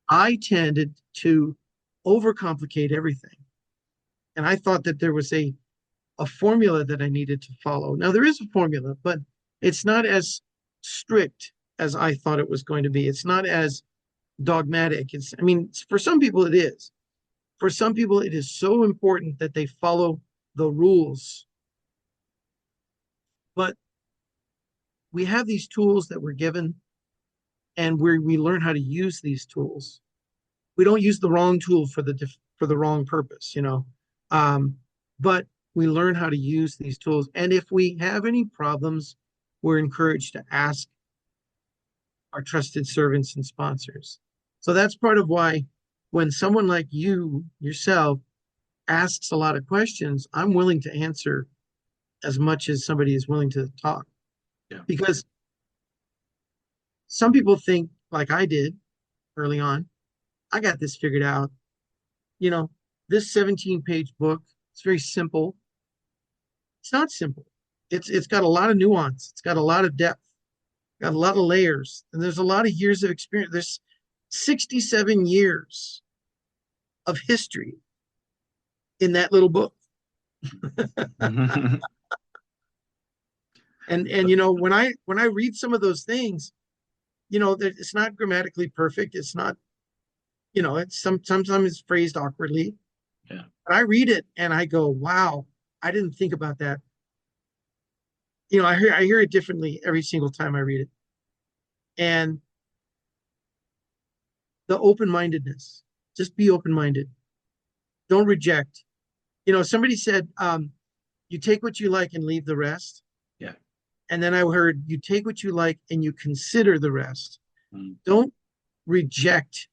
I tended to overcomplicate everything. And I thought that there was a formula that I needed to follow. Now, there is a formula, but it's not as strict as I thought it was going to be. It's not as dogmatic. For some people it is. For some people, it is so important that they follow the rules. But we have these tools that we're given, and we learn how to use these tools. We don't use the wrong tool for the wrong purpose, but we learn how to use these tools. And if we have any problems, we're encouraged to ask our trusted servants and sponsors. So that's part of why when someone like you yourself asks a lot of questions, I'm willing to answer as much as somebody is willing to talk. Yeah. Because some people think, like I did early on, I got this figured out. You know, this 17-page book, it's very simple. It's not simple. It's got a lot of nuance. It's got a lot of depth, got a lot of layers, and there's a lot of years of experience. There's 67 years of history in that little book. And when I read some of those things, it's not grammatically perfect. It's not, it's sometimes it's phrased awkwardly. Yeah. But I read it and I go, wow, I didn't think about that. I hear it differently every single time I read it. And the open-mindedness, just be open-minded. Don't reject. Somebody said, you take what you like and leave the rest. Yeah. And then I heard, you take what you like and you consider the rest. Mm. Don't reject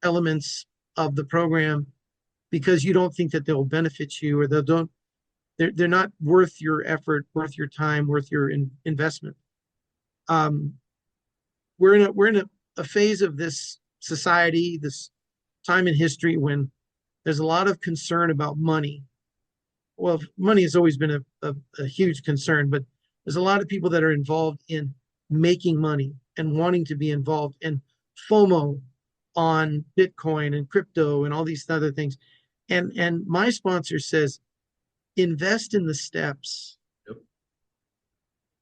elements of the program because you don't think that they'll benefit you, or they're not worth your effort, worth your time, worth your investment. We're in a phase of this society, this time in history, when there's a lot of concern about money. Well, money has always been a huge concern, but there's a lot of people that are involved in making money and wanting to be involved, and FOMO on Bitcoin and crypto and all these other things. And my sponsor says, invest in the steps. Yep.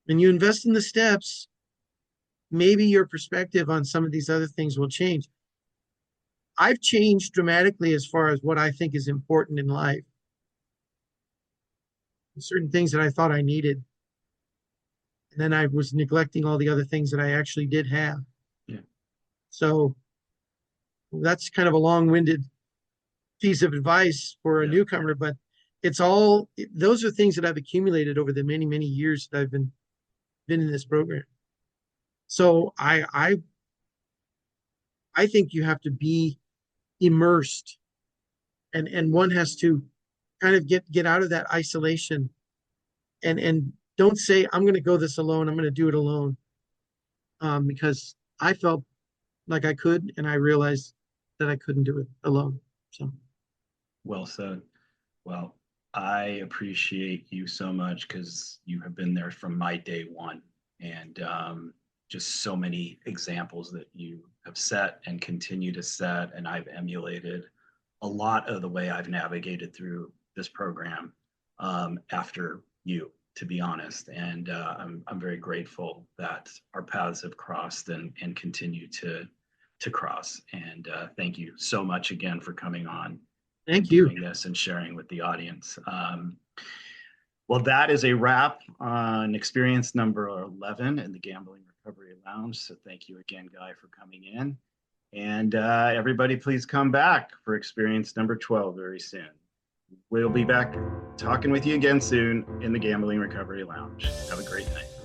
When you invest in the steps, maybe your perspective on some of these other things will change. I've changed dramatically as far as what I think is important in life. Certain things that I thought I needed. And then I was neglecting all the other things that I actually did have. Yeah. So that's kind of a long-winded piece of advice for a newcomer, but those are things that I've accumulated over the many, many years that I've been in this program. So I think you have to be immersed, and one has to kind of get out of that isolation, and don't say, I'm going to go this alone. I'm going to do it alone. Because I felt like I could, and I realized that I couldn't do it alone. So. Well said. Well, I appreciate you so much because you have been there from my day one, and just so many examples that you have set and continue to set, and I've emulated a lot of the way I've navigated through this program after you, to be honest. And I'm very grateful that our paths have crossed and continue to cross. And thank you so much again for coming on. Thank you. Doing this and sharing with the audience. Well, that is a wrap on experience number 11 in the Gambling Recovery Lounge. So thank you again, Guy, for coming in. And everybody, please come back for experience number 12 very soon. We'll be back talking with you again soon in the Gambling Recovery Lounge. Have a great night.